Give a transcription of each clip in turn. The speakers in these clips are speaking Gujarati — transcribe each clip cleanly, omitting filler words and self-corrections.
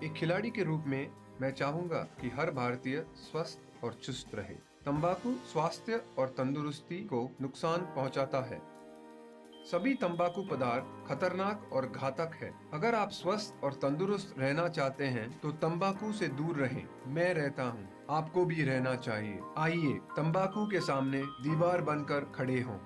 एक खिलाड़ी के रूप में मैं चाहूंगा कि हर भारतीय स्वस्थ और चुस्त रहे। तंबाकू स्वास्थ्य और तंदुरुस्ती को नुकसान पहुंचाता है। सभी तंबाकू पदार्थ खतरनाक और घातक है। अगर आप स्वस्थ और तंदुरुस्त रहना चाहते हैं तो तंबाकू से दूर रहें। मैं रहता हूं, आपको भी रहना चाहिए। आइए तंबाकू के सामने दीवार बनकर खड़े हों।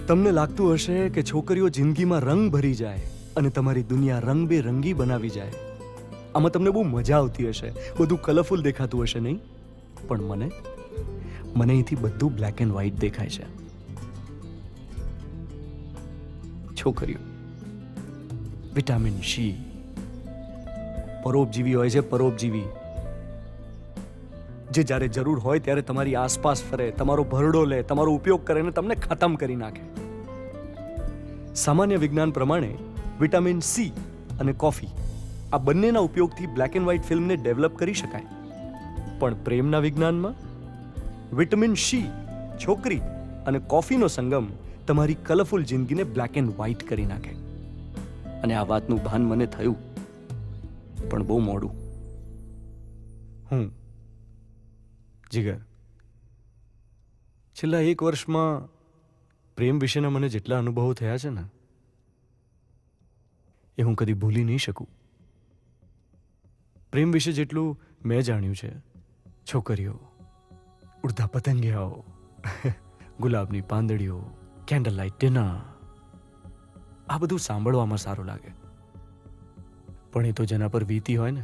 તમને લાગતું હશે કે છોકરીઓ જિંદગીમાં રંગ ભરી જાય અને તમારી દુનિયા રંગબેરંગી બનાવી જાય. આમાં તમને બહુ મજા આવતી હશે, બધું કલરફુલ દેખાતું હશે, નહીં? પણ મને અહીંથી બધું બ્લેક એન્ડ વ્હાઇટ દેખાય છે. છોકરીઓ વિટામિન સી, પરોપજીવી હોય છે, પરોપજીવી, જે જ્યારે જરૂર હોય ત્યારે તમારી આસપાસ ફરે, તમારો ભરડો લે, તમારો ઉપયોગ કરે અને તમને ખતમ કરી નાખે. સામાન્ય વિજ્ઞાન પ્રમાણે વિટામિન સી અને કોફી આ બંનેના ઉપયોગથી બ્લેક એન્ડ વ્હાઇટ ફિલ્મને ડેવલપ કરી શકાય. પણ પ્રેમના વિજ્ઞાનમાં વિટામિન સી, છોકરી અને કોફીનો સંગમ તમારી કલરફુલ જિંદગીને બ્લેક એન્ડ વ્હાઇટ કરી નાખે. અને આ વાતનું ભાન મને થયું, પણ બહુ મોડું. જીગર, છેલ્લા 1 વર્ષમાં પ્રેમ વિશેના મને જેટલા અનુભવો થયા છે ને, એ હું કદી ભૂલી નહીં શકું. પ્રેમ વિશે જેટલું મેં જાણ્યું છે, છોકરીઓ, ઉડતા પતંગિયાઓ, ગુલાબની પાંદડીઓ, કેન્ડલ લાઇટ ડિનર, આ બધું સાંભળવામાં સારું લાગે, પણ એ તો જેના પર વીતી હોય ને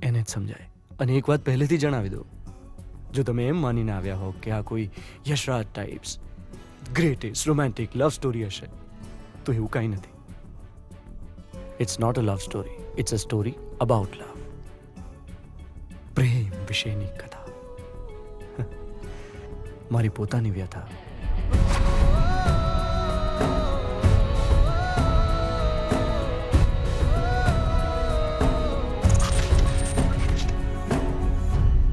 એને જ સમજાય. અને એક વાત પહેલેથી જણાવી દઉં, જો તમે એમ માનીને આવ્યા હો કે આ કોઈ Yashraj types greatest romantic love story હશે, તો એવું કાંઈ નથી. It's not a love story, it's a story about love. પ્રેમ વિશેની કથા, મારી પોતાની વ્યથા.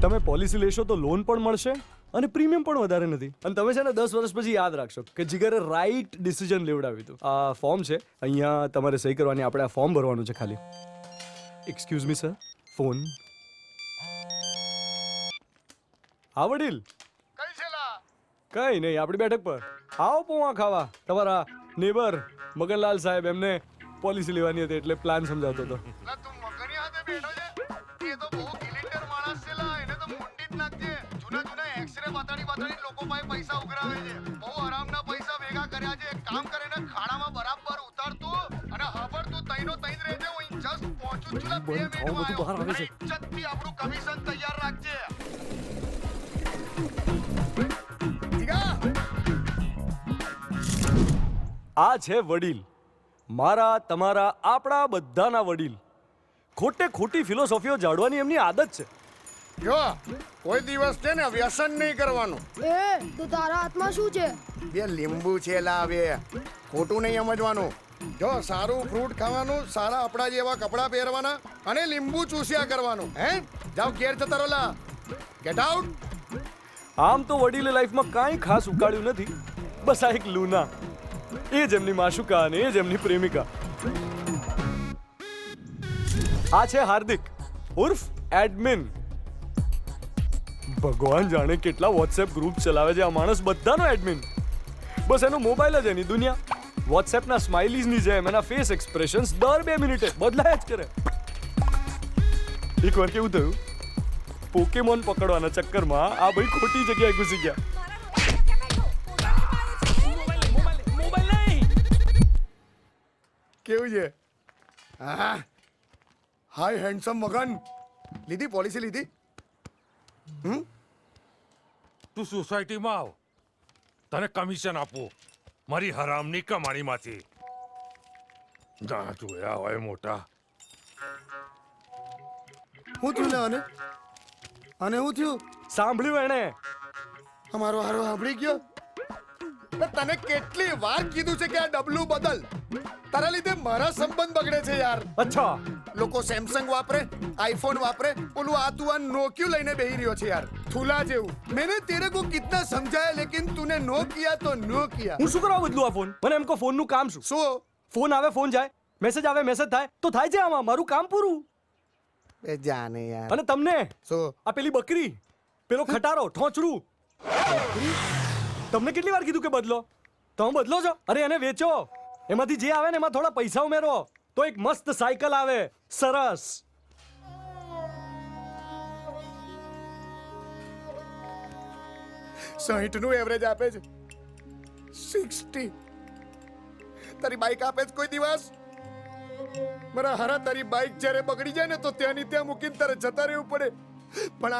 તમે પોલિસી લેશો તો લોન પણ મળશે અને પ્રીમિયમ પણ વધારે નથી. અને તમે છે ને 10 વર્ષ પછી યાદ રાખશો કે જીગરે રાઈટ ડિસિઝન લેવડાવ્યું હતું. આ ફોર્મ છે, અહીંયા તમારે સહી કરવાની, આપણે આ ફોર્મ ભરવાનું છે ખાલી. Excuse me sir, phone. હા વડીલ, કઈ છેલા? કઈ નહીં, આપણી બેઠક પર આવો પોવા ખાવા. તમારા નેબર મગનલાલ સાહેબ, એમને પોલિસી લેવાની હતી એટલે પ્લાન સમજાવતો હતો. લા તું મગની હાથે બેઠો છે? એ તો બહુ ગિલિન્ડર માણસ છે લા, એને તો મુંડી જ નાખજે. જૂના એક્સરે બાતાડી લોકો પાસે પૈસા ઉઘરાવે છે. બહુ આરામના પૈસા ભેગા કર્યા છે. એક કામ કરે ને ખાડામાં બરાબર ઉતારતું અને હાબડતું તઈનો તઈ રહેજે. હું જસ્ટ પહોંચું છું ને 2 મિનિટમાં આવ્યો. અને ઇજ્જતથી આપણું કમિશન તૈયાર રાખજે. જીગા આ છે વડીલ, મારા તમારા આપણા બધાના વડીલ. ખોટે ખોટી ફિલોસોફીઓ જાળવાની એમની આદત છે. જો કોઈ દિવસ છે ને વ્યસન નહીં કરવાનું. તો તારા હાથમાં શું છે? 2 લીંબુ છે લાવે. ખોટું નહીં સમજવાનું. જો સારું ફ્રૂટ ખાવાનું, સારા આપણા જેવા કપડાં પહેરવાના અને લીંબુ ચૂસ્યા કરવાનું. હે જાઓ ઘેર જતા રહો લા. Get out. આમ તો વડીલે લાઈફમાં કાંઈ ખાસ ઉકાળ્યું નથી, બસ આ એક લૂના. એ જ એમની માશુકા અને એ જ એમની પ્રેમિકા. આ છે હાર્દિક ઉર્ફ એડમિન. ભગવાન જાણે કેટલા વોટ્સએપ ગ્રુપ ચલાવે છે આ માણસ, બધાનો એડમિન. બસ એનો મોબાઈલ જ એની દુનિયા. વોટ્સએપના સ્માઇલીઝની જેમ એના ફેસ એક્સપ્રેશન્સ દર 2 મિનિટે બદલાયા જ કરે. એકવાર કેવું થયું, પોકેમોન પકડવાના ચક્કરમાં આ ભાઈ ખોટી જગ્યાએ ઘૂસી ગયા. કેવું છે? હા હાય હેન્ડસમ મગન. લીધી પોલિસી લીધી? તું સોસાયટીમાં આવ, તને કમિશન આપું મારી હરામની કમાણીમાંથી. ના જોયા હોય મોટા. હું થયું લે અને હું થયું? સાંભળ્યું એણે? અમારો હારો સાંભળી ગયો. તને કેટલી વાર કીધું છે કે આ ડબલું બદલ. તારા લીધે મારા સંબંધ બગડે છે યાર. અચ્છા, લોકો સેમસંગ વાપરે, આઈફોન વાપરે, ઓલું આ તું આ નોકિયું લઈને બેહી રહ્યો છે યાર, થૂલા જેવું. મેને તેરે કો કિतना સમજાયા લેકિન તूने નો કિયા તો નો કિયા. હું શું કરવા બદલું આ ફોન? મને એમ કહો ફોનનું કામ શું? શું? ફોન આવે ફોન જાય, મેસેજ આવે મેસેજ થાય, તો થાય છે આમાં મારું કામ પૂરું. એ જાને યાર. અને તમને શું? આ પેલી બકરી, પેલો ખટારો, ઠોંચડું, તમને કેટલી વાર કીધું કે બદલો? તમે બદલો છો? અરે એને વેચો, એમાંથી જે આવે ને એમાં થોડા પૈસા ઉમેરો, તો એક મસ્ત સાયકલ આવે. સરસ. નું એવરેજ આપે છે. 60. તારી બાઈક આપે છે કોઈ દિવસ? મારા હારા તારી બાઈક જ્યારે બગડી જાય ને તો ત્યાંની ત્યાં મૂકીને તારે જતા રહેવું પડે. પણ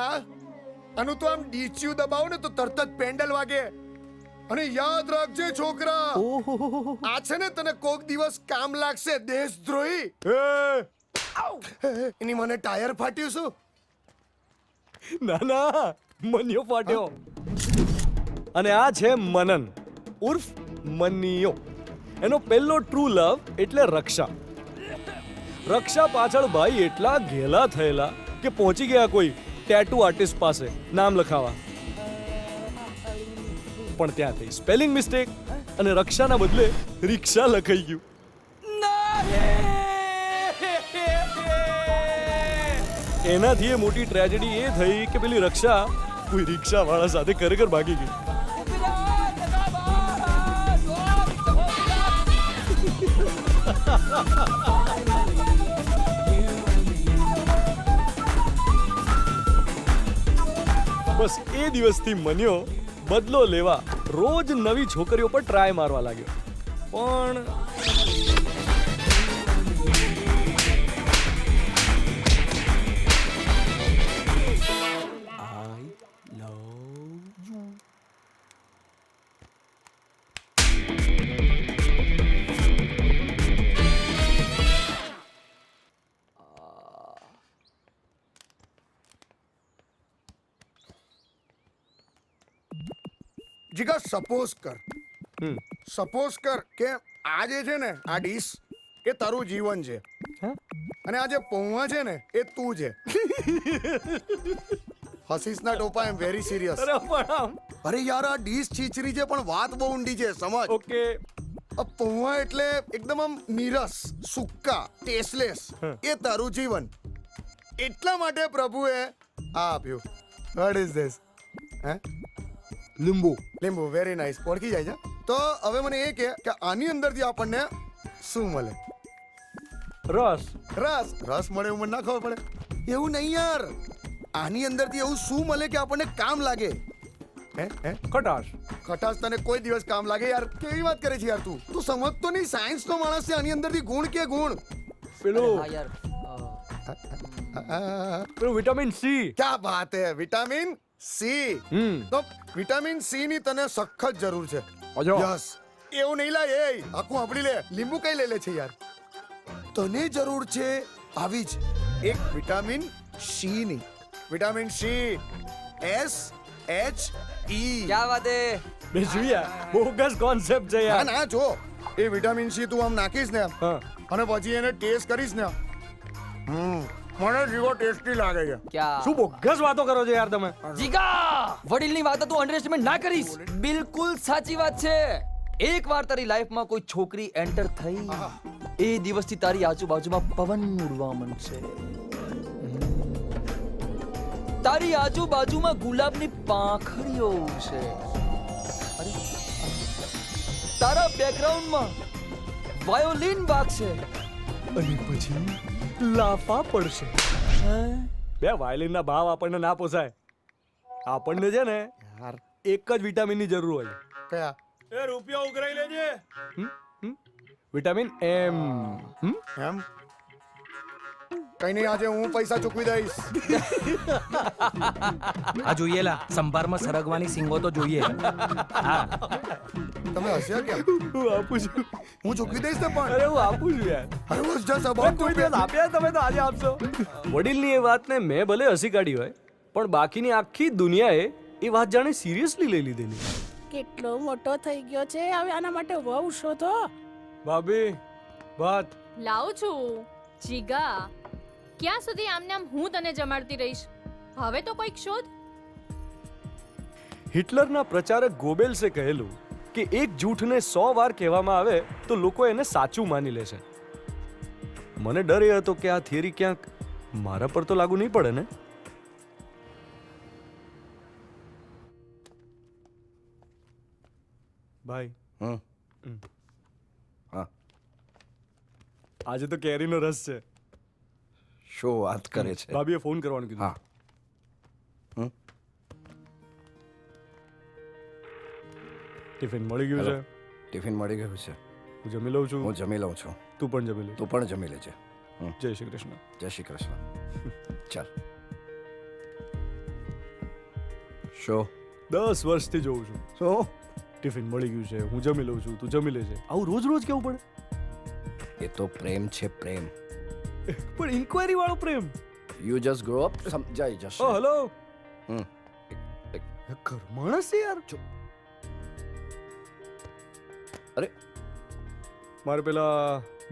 આનું તો આમ ડીચ્યુ દબાવો ને તો તરત જ પેન્ડલ વાગે. અને યાદ રાખજે છોકરા, આ છે ને તને કોક દિવસ કામ લાગશે. દેશદ્રોહી. એની મને ટાયર ફાટ્યું શું? ના ના, મનિયો ફાટ્યો. અને આ છે મનન ઉર્ફ મનિયો. એનો પહેલો ટ્રુ લવ એટલે રક્ષા. રક્ષા પાછળ ભાઈ એટલા ઘેલા થયેલા કે પહોંચી ગયા કોઈ ટેટુ આર્ટિસ્ટ પાસે નામ લખાવા. પણ ત્યાં થઈ સ્પેલિંગ મિસ્ટેક અને રક્ષાના બદલે રિક્ષા લખાઈ ગયું. એનાથી એ મોટી ટ્રેજેડી એ થઈ કે પેલી રક્ષા કોઈ રિક્ષા વાળા સાથે ખરેખર ભાગી ગઈ. બસ એ દિવસથી મન્યો બદલો લેવા રોજ નવી છોકરીઓ પર ટ્રાય મારવા લાગ્યો. પણ જીગા સપોઝ કર કે આ જે છે ને આ ડીશ એ તારું જીવન છે અને આ જે પૌવા છે ને એ તું છે. હસીસ ના ટોપા એમ વેરી સિરિયસ. અરે યાર આ ડીશ છીછરી છે પણ વાત બહુ ઊંડી છે, સમજ. ઓકે. પૌવા એટલે એકદમ આમ નીરસ, સુક્કા, ટેસ્ટલેસ. એ તારું જીવન. એટલા માટે પ્રભુએ આ આપ્યું. What is this? હે? લીંબુ. Very nice. ઓળખી જાય છે. તો હવે મને એ કે આની અંદરથી આપણને શું મળે? રસ. રસ મળે એવું મને ના ખબર પડે. એવું નહીં યાર, આની અંદરથી એવું શું મળે કે આપણને કામ લાગે? હે ખટાશ. ખટાશ તને કોઈ દિવસ કામ લાગે યાર? કેવી વાત કરે છે યાર તું સમજતો નહીં. સાયન્સ નો માણસ છે, આની અંદરથી ગુણ કે ગુણ. પેલું હા યાર પેલું વિટામિન સી. ક્યા બાત હે, વિટામિન સી. તો વિટામિન સી ની તને સખત જરૂર છે. અજો. યસ, એવું નહીં લાય. એ આખું આપડી લે, લીંબુ કઈ લઈ લે છે યાર? તને જરૂર છે આવી જ એક વિટામિન સી ની. Vitamin C, SHE. ક્યાં વાત હે બેસું યાર, બોગસ કોન્સેપ્ટ છે હા યાર. ના જો, એ વિટામિન સી તું આમ નાખીશ ને હા. અને પછી એને ટેસ્ટ કરીશ ને, મને જીવો ટેસ્ટી લાગે છે. ક્યાં શું બોગસ વાતો કરો છો યાર તમે? જીગા વડીલની વાત તું અંડરએસ્ટિમેટ ના કરીશ. બિલકુલ સાચી વાત છે. એકવાર તારી લાઈફમાં કોઈ છોકરી એન્ટર થઈ, એ દિવસથી તારી આજુબાજુમાં પવન ઉડવા માંડશે. તારી આજુબાજુમાં ગુલાબની પાંખડીઓ ઉડશે. અરે, તારા બેકગ્રાઉન્ડમાં વાયોલિન વાગશે. અને પછી લાફા પડશે. બે વાયલિનના ભાવ આપણને ના પોસાય. આપણને છે ને યાર એક જ વિટામિનની જરૂર હોય. કયા? એ રૂપિયા ઉઘરાઈ લેજે. વિટામિન એમ. એમ કઈ નહીં, આજે હું પૈસા ચૂકવી દઈશ. આ જોઈએ લા, સંભારમાં સરગવાની સિંગો તો જોઈએ. તમે હસ્યા કેમ? હું આપું છું. હું ચૂકવી દઈશ ને પણ. અરે હું આપું છું યાર. I was just about to કોઈ pay. દિવસ આપ્યા તમે તો આજે આપશો. વડીલની એ વાતને મેં ભલે હસી કાઢી હોય, પણ બાકીની આખી દુનિયાએ એ વાત જાણે સિરિયસલી લઈ લીધેલી. કેટલો મોટો થઈ ગયો છે, હવે આના માટે વહુ શોધો. ભાભી વાત. લાવું છું જીગા. ક્યાં સુધી આમને આમ હું તને જમાડતી રહીશ? હવે તો કોઈક શોધ. હિટલરના પ્રચારક ગોબેલ્સે કહેલું કે એક જૂઠને 100 વાર કહેવામાં આવે તો લોકો એને સાચું માની લે છે. મને ડર એ હતો કે આ થિયરી ક્યાંક મારા પર તો લાગુ નહીં પડે ને. ભાઈ હા. આજે તો કેરીનો રસ છે. શું વાત કરે છે? ભાભીએ ફોન કરવાનું કીધું. હા. ટિફિન મળી ગયું છે. ટિફિન મળી ગયું છે. હું જમી લઉં છું. હું જમી લઉં છું. તું પણ જમી લે. તું પણ જમી લેજે. જય શ્રી કૃષ્ણ. જય શ્રી કૃષ્ણ. ચાલ. શું 10 વર્ષથી જોઉં છું. શું? ટિફિન મળી ગયું છે, હું જમી લઉં છું, તું જમી લેજે. આવું રોજ રોજ કેવું પડે? એ તો પ્રેમ છે, પ્રેમ. પણ ઇન્ક્વાયરી વાળો પ્રેમ. યુ જસ્ટ ગ્રો અપ, સમજાઈ જશે. ઓ હેલો. હમ. ઘર માણસ છે યાર. અરે મારે પેલા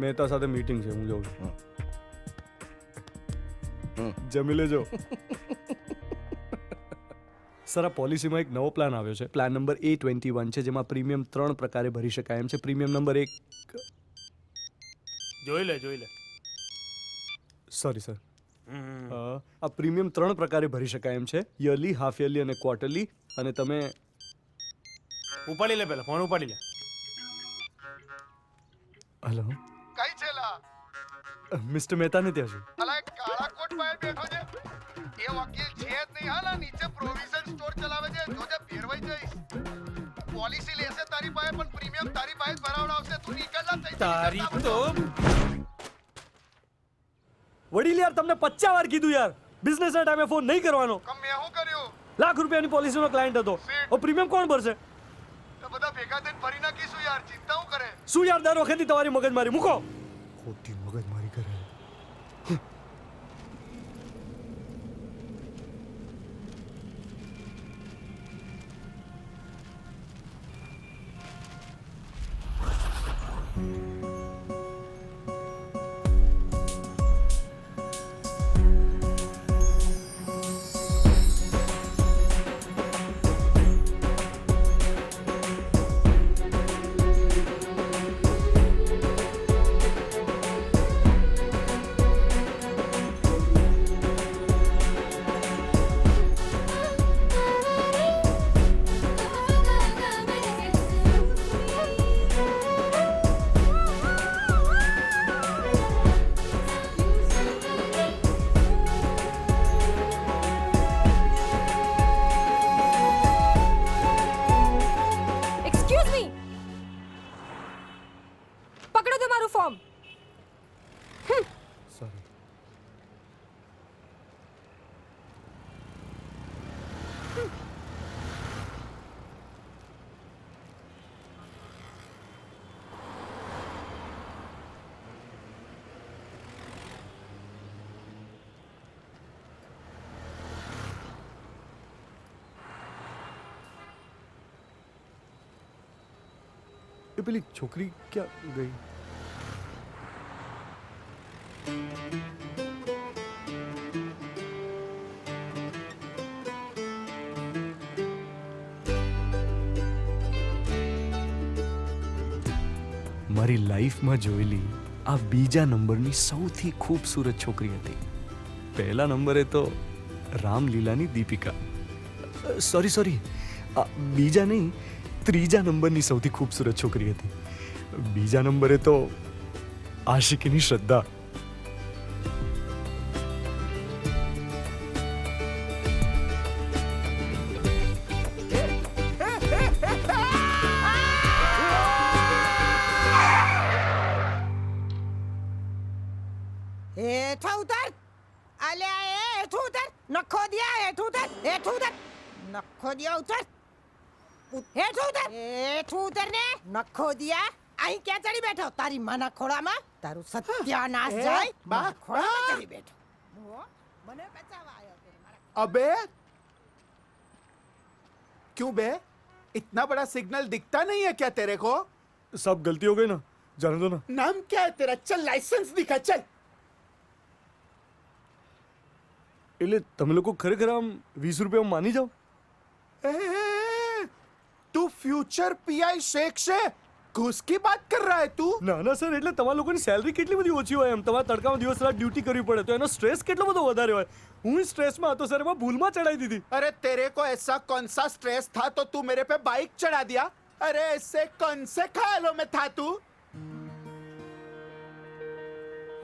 મહેતા સાથે મીટિંગ છે, હું જાઉં છું. જમી લેજો. સર, આ પોલિસીમાં એક નવો પ્લાન આવ્યો છે. પ્લાન નંબર A21 છે, જેમાં પ્રીમિયમ 3 પ્રકારે ભરી શકાય એમ છે. Premium number 1. જોઈ લે સોરી સર. આ પ્રીમિયમ 3 પ્રકારે ભરી શકાય એમ છે. યરલી, હાફ યરલી અને ક્વાર્ટરલી. અને તમે ઉપાડી લે, પેલા ફોન ઉપાડી લે. હેલો કઈ છે લા? મિસ્ટર મહેતાને ત્યાં છું. અલા એક કાળા કોટ પાસે બેઠો છે. એ વકીલ છે જ નહીં. હાલા નીચે પ્રોવિઝન સ્ટોર ચલાવે છે. જોજે ફેરવાઈ જઈશ. પોલિસી લેશે તારી પાસે, પણ પ્રીમિયમ તારી પાસે જ ભરાવડાવશે. તું નીકળલા થઈ જા. તારી તો વડીલ યાર, તમને 50 વાર કીધું યાર, બિઝનેસના ટાઈમે ફોન નહીં કરવાનો. કમ મેં શું કર્યું? લાખ રૂપિયાની પોલિસીનો ક્લાયન્ટ હતો. હવે પ્રીમિયમ કોણ ભરશે? તો બધા ભેગા થઈને ભરી નાખીશું યાર. ચિંતા હું કરે? શું યાર, દર વખતે તમારી મગજમારી મૂકો. ખોટી મગજમારી કરે. પકડો તમારું ફોર્મ. સોરી. એ પેલી છોકરી ક્યાં ગઈ? મારી લાઈફમાં જોયેલી આ બીજા નંબરની સૌથી ખૂબસૂરત છોકરી હતી. પહેલા નંબરે તો રામલીલાની દીપિકા. સોરી, બીજા નહીં, ત્રીજા નંબરની સૌથી ખૂબસૂરત છોકરી હતી. બીજા નંબરે તો આશિકીની શ્રદ્ધા. હેઠા ઉતર. અલ્યા એ હેઠું ઉતર. નખો દિયા હેઠું ઉતર. હેઠું ઉતર. નખો દિયા ઉતર. હેઠું ઉતર. હેઠું ઉતર ને. નખો દિયા. અહીં ક્યાં ચડી બેઠો? તારી માના ખોળામાં? તારું સત્યાનાશ જાય. મારા ખોળામાં ચડી બેઠો. મને બચાવવા આવ્યો તે મારા. अबे क्यों बे? इतना बड़ा सिग्नल दिखता नहीं है क्या तेरे को? सब गलती हो गई ना, जाने दो ना. नाम क्या है तेरा? चल लाइसेंस दिखा चल. એટલે તમે લોકો ખરેખર આમ 20 રૂપિયા માની જાઓ? तू फ्यूचर पीआई शेख से घूस की बात कर रहा है तू? ના ના સર, એટલે તમારા લોકોની સેલરી કેટલી બધી ઓછી હોય, એમ તમારે તડકામાં દિવસ રાત ડ્યુટી કરવી પડે તો એનો સ્ટ્રેસ કેટલો બધો વધારે હોય. હું સ્ટ્રેસમાં હતો સર, એમાં ભૂલમાં ચડાવી દીધી. अरे तेरे को ऐसा कौन सा स्ट्रेस था तो तू मेरे पे बाइक चढ़ा दिया? अरे ऐसे कौन से ख्यालों में था तू?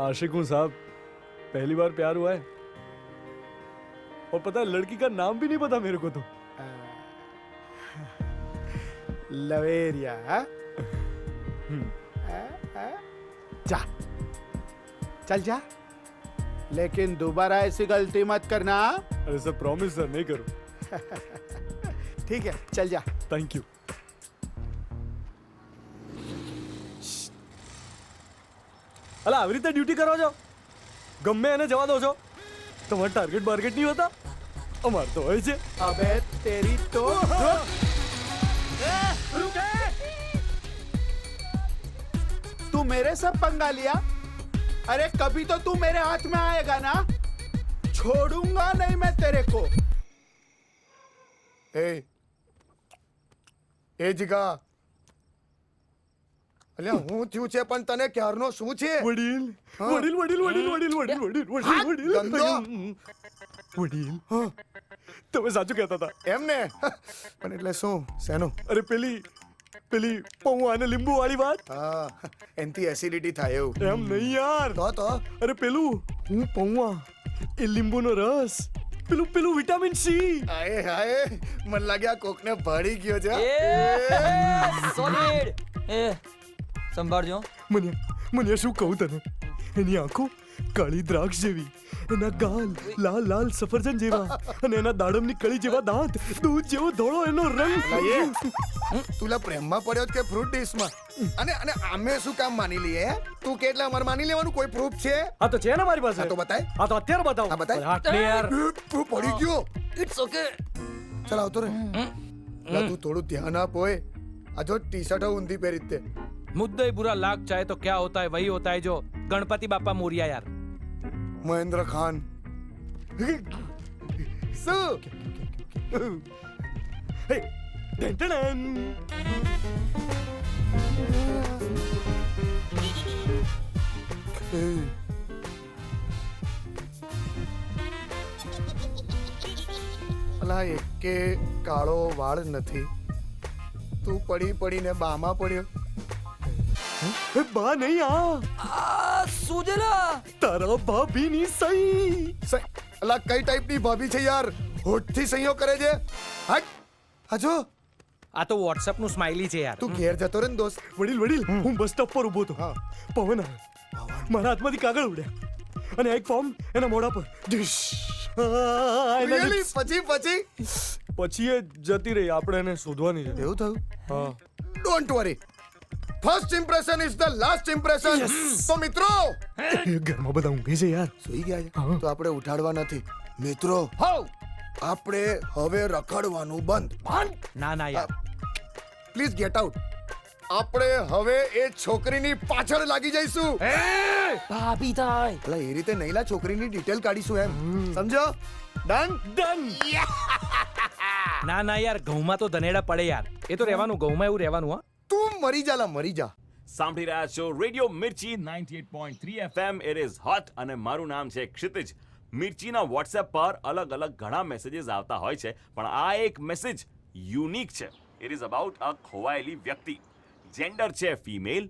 आशिक हूँ साहब, पहली बार प्यार हुआ है और पता है लड़की का नाम भी नहीं पता मेरे को तो. लवेरिया जा चल जा, लेकिन दोबारा ऐसी गलती मत करना. अरे सर प्रॉमिस सर, नहीं करूँ. ठीक है चल जा. Thank you. અલા આવી રીતે ડ્યુટી કરો છો? ગમે એને જવા દો છો? તમારે ટાર્ગેટ બાર્ગેટ નહીં હોતા? અમાર તો હોય છે. अबे तेरी तो तू मेरे से पंगा लिया? अरे कभी तो तू मेरे हाथ में आएगा ना, छोड़ूंगा नहीं मैं तेरे को. એ જીગા, અલ્યા હું થયું છે પણ તને ક્યારનો શું છે? વડીલ વડીલ વડીલ વડીલ વડીલ વડીલ વડીલ વડીલ વડીલ વડીલ તમે સાચું કહેતા હતા એમ ને? પણ એટલે શું શેનું? અરે પેલી પેલી પૌવા અને લીંબુ વાળી વાત. હા, એનથી એસિડિટી થાય એવું. એમ નહીં યાર. તો અરે પેલું હું પૌવા, એ લીંબુનો રસ, પેલું પેલું વિટામિન સી. હાય હાય, મને લાગ્યા કોકને ભળી ગયો છે. સોલિડ. એ સંભાળજો. મને શું કહું તને, એની આંખો કાળી દ્રાક્ષ જેવી, એના ગાલ લાલ લાલ સફરજન જેવા, અને એના દાડમની કળી જેવા દાંત, દૂધ જેવો ધોળો એનો રંગ. તુલા પ્રેમમાં પડ્યો કે ફ્રૂટ ડીશમાં? અને અને આમે શું કામ માની લઈએ? તું કે એટલે અમારે માની લેવાનું કોઈ પ્રૂફ છે? હા તો છે ને મારી પાસે. હા તો બતાય. હા તો અત્યારે બતાવો. હા બતાય. આટલે યાર તું પડી ગયો. It's okay. ચાલ આવતો રે. તું થોડું ધ્યાન આપ હોય. આ જો ટી શર્ટ ઊંધી પહેરી તે. मुद्दे बुरा लाग चाहे तो क्या होता है वही होता है जो गणपति बापा मोरिया यार. મહેન્દ્ર ખાન. શું? હે ટેન્ટન. અલા એકે કાળો વાળ નથી. તું પડી પડીને બામાં પડ્યો. એ બા નહીં, આ સુજલા તારા ભાભીની સહી. અલા કઈ ટાઈપની ભાભી છે યાર? હોઠથી સહીઓ કરે છે. હટ. આજો આ તો વોટ્સએપ નું સ્માઈલી છે યાર. તું ઘેર જતો રે ને દોસ્ત. વડીલ હું બસ સ્ટોપ પર ઊભો હતો. હા. પવન આવ્યો. મારા હાથમાંથી કાગળ ઉડ્યા અને એક ફોર્મ એના મોઢા પર ડિશ. Really? પછી પછી એ જતી રહી. આપણે એને શોધવાની છે. એવું થયું? હા. Don't worry, first impression is the last impression. તો મિત્રો, ઘરમાં બધા ઊંઘે છે યાર. સુઈ ગયા છે તો આપણે ઉઠાડવા નથી. મિત્રો, આપણે હવે રખડવાનું બંધ. ના યાર. Please get out. આપણે હવે એ છોકરીની પાછળ લાગી જઈશું. ભાભી થાય. એટલે એ રીતે નહીલા છોકરીની ડિટેલ કાઢીશું એમ. સમજો? ડન. ના યાર, ઘઉંમાં તો ધનેડા પડે યાર. એ તો રહેવાનું, ઘઉંમાં એવું રહેવાનું. હા, તું મરી જા. સાંભળી રહ્યા છો radio Mirchi 98.3 FM. It is hot અને મારું નામ છે ક્ષિતિજ. મિર્ચીના વોટ્સએપ પર અલગ ઘણા મેસેજીસ આવતા હોય છે, પણ આ એક મેસેજ યુનિક છે. ઇટ ઇઝ અબાઉટ અ ખોવાયેલી વ્યક્તિ. જેન્ડર છે ફિમેલ,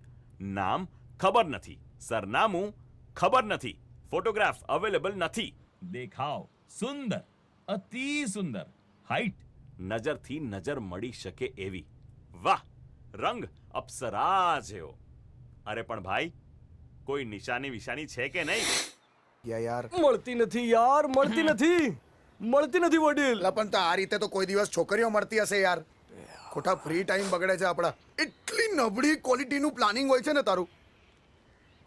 નામ ખબર નથી, સરનામું ખબર નથી, ફોટોગ્રાફ અવેલેબલ નથી, દેખાવ સુંદર, અતિ સુંદર, હાઈટ નજરથી નજર મળી શકે એવી, વાહ, રંગ અપ્સરા જેવો. અરે પણ ભાઈ, કોઈ નિશાની વિશાની છે કે નહીં? યાર મળતી નથી વડીલ. એટલે પણ તો આ રીતે તો કોઈ દિવસ છોકરીઓ મળતી હશે યાર. ખોટા ફ્રી ટાઈમ બગડે છે આપણા. એટલી નબળી ક્વોલિટીનું પ્લાનિંગ હોય છે ને તારું.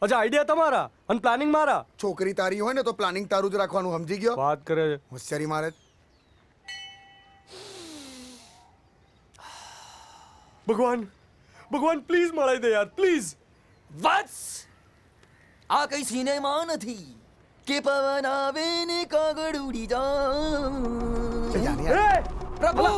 અચ્છા, આઈડિયા તમારા અને પ્લાનિંગ મારા. છોકરી તારી હોય ને તો પ્લાનિંગ તારું જ રાખવાનું, સમજી ગયો? વાત કરે છે. હોશિયારી મારે. ભગવાન પ્લીઝ મળાઈ દે યાર, પ્લીઝ. વત્સ, આ કઈ સિનેમા નથી કે પવન આવે ને કાગળ ઉડી જાય. પ્રભુ,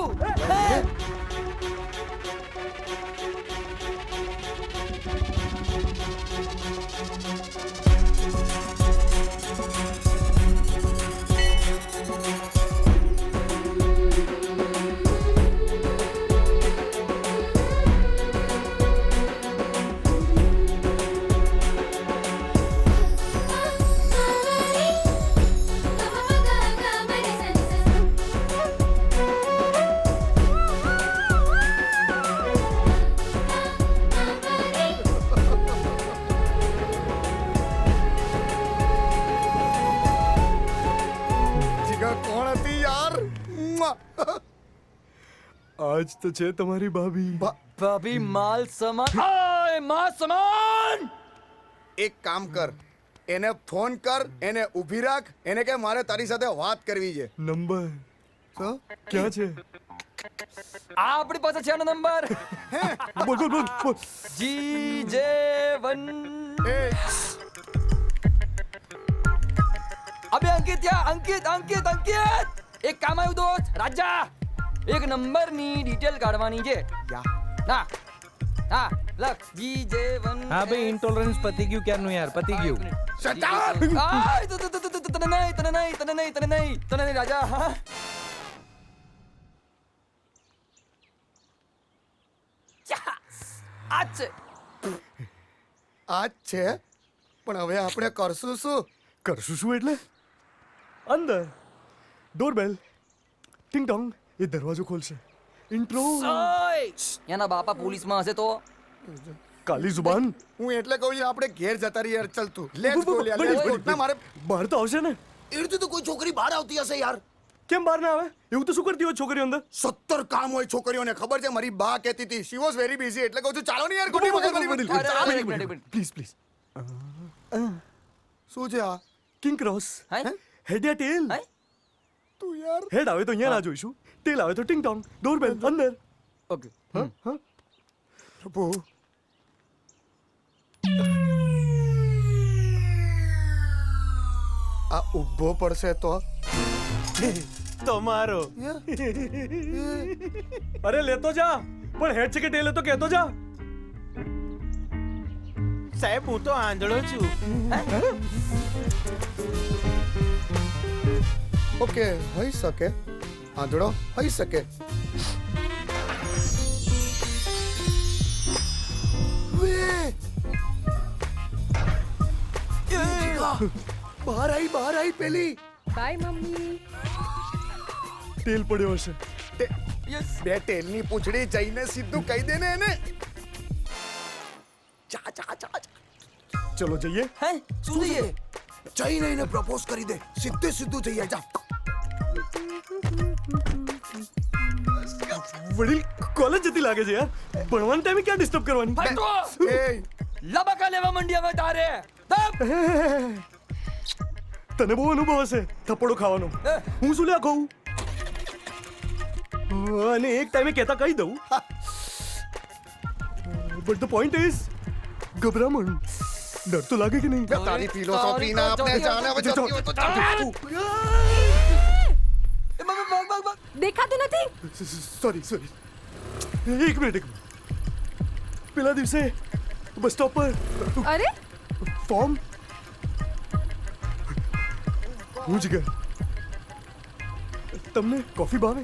આજ તો છે તમારી ભાભી. ભાભી માલ સમાન. આય માલ સમાન. એક કામ કર, એને ફોન કર, એને ઊભી રાખ, એને કે મારે તારી સાથે વાત કરવી છે. નંબર શું? ક્યાં છે? આપણી પાસે છે એનો નંબર. બોલ. GJ1. એ અબે અંકિત, એક કામ આવ્યું દોસ્ત. રાજા, એક નંબરની ડિટેલ કાઢવાની છે. હા, લખ GJ1. હા ભાઈ, ઇન્ટોલરન્સ પતી ગયું ક્યારનું યાર, પતી ગયું. Shut up. આય તને નહીં રાજા. હા, આ છે. આ જ છે, પણ હવે આપણે કરશું શું? એટલે અંદર ડોરબેલ ટિંગ ટોંગ, એ દરવાજો ખોલશે. ઇન્ટ્રો. એના બાપા પોલીસમાં હશે તો કાલી જુબાન. હું એટલે કહું છું આપણે ઘેર જતા રહીએ. ચાલ તું, લેટ્સ ગો. ના, મારે બહાર તો આવશે ને. એ રીતે તો કોઈ છોકરી બહાર આવતી હશે યાર. કેમ બહાર ના આવે? એવું તો શું કરતી હોય છોકરીઓ અંદર? 70 કામ હોય છોકરીઓને, ખબર છે? મારી બા કહેતી હતી, શી વોઝ વેરી બિઝી. એટલે કહું છું ચાલો ને યાર, ખોટી વગર પ્લીઝ. શું છે આ? King Cross. હેડ યા ટેલ? તું યાર, હેડ આવે તો અહીંયા ના જોઈશું, ટેલ આવે તો ટિંગ ટોંગ. ડોરબેલ અંદર. ઓકે. પ્રભુ, આ ઊભો પડશે તો તમારો. અરે લેતો જા, પણ હેડ છે કે ટેલ તો કહેતો જા. સાહેબ, હું તો આંધળો છું. ઓકે, હોઈ શકે. આંધળો હોઈ શકે. બહાર આવી પેલી. By mummy. ટેલ પડ્યો હશે. યસ બે ટેલની પૂંછડી જઈને સીધું કહી દે ને એને. ચા ચા ચા ચા. ચલો જઈએ. હે શું જોઈએ? જઈને એને પ્રપોઝ કરી દે. સીધું જઈએ જા. વડીલ કોલેજ જતી લાગે છે યાર. ભણવાના ટાઈમે ક્યાં ડિસ્ટર્બ કરવાની? ફટો એ લબકા લેવા મંડી હવે તારે. તપ! તને બહુ અનુભવ હશે થપ્પડો ખાવાનો. હું શું લ્યા ખાઉં? અને એક ટાઈમે કહેતા કહી દઉં. બટ ધ પોઈન્ટ ઇઝ ગભરામણ. ડર તો લાગે કે નહીં? બે તારી ફિલોસોફી ના આપણે જાણે હવે જતી હોય તો જા. દેખાતું નથી. સોરી. એક મિનિટ. પેલા દિવસે બસ સ્ટોપ પર અરે ફોર્મ હું જીગર. તમને કોફી ભાવે?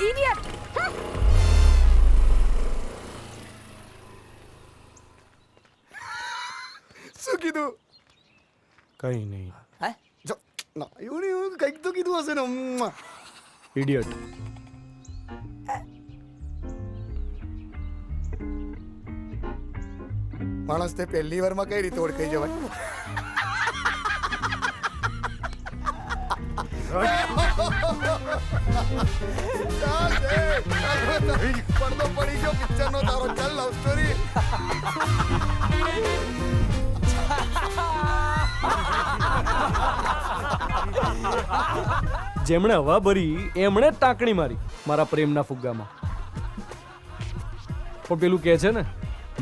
ઇડિયટ. શું કીધું? કઈ નહીં. હે જો ના એવું કંઈક તો કીધું હશે ને. ઇડિયટ. માણસ તે પહેલી વારમાં કઈ રીતે ઓળખાઈ જવાય? ચાલ પડદો પડી ગયો પિક્ચર નો તારો. ચાલ લવ સ્ટોરી. જેમણે હવા ભરી એમણે જ ટાંકણી મારી મારા પ્રેમના ફુગ્ગામાં. પણ પેલું કહે છે ને,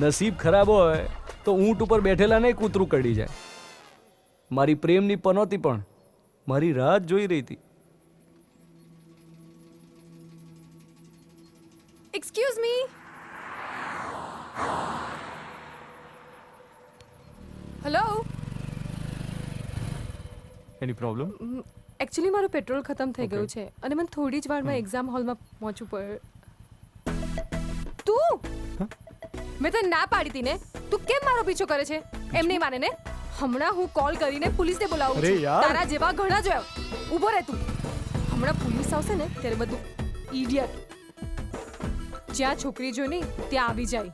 નસીબ ખરાબ હોય તો ઊંટ ઉપર બેઠેલા ને કૂતરું કડી જાય. મારી પ્રેમની પનોતી પણ મારી રાહ જોઈ રહી હતી. Excuse me. હેલો. એની પ્રોબ્લેમ? એકચ્યુઅલી મારું પેટ્રોલ ખતમ થઈ ગયું છે અને મને થોડી જ વારમાં એક્ઝામ હોલમાં પહોંચવું પડે. તું મેં તો ના પાડી હતી ને. તું કેમ મારો પીછો કરે છે? એમ નહીં માને ને. હમણાં હું કોલ કરીને પોલીસને બોલાવું અરે છું. યાર. તારા જેવા ઘણા જોયા. ઊભો રહે તું. હમણાં પોલીસ આવશે ને ત્યારે બધું ઇડિયટ. જ્યાં છોકરી જોઈ નહીં ત્યાં આવી જાય.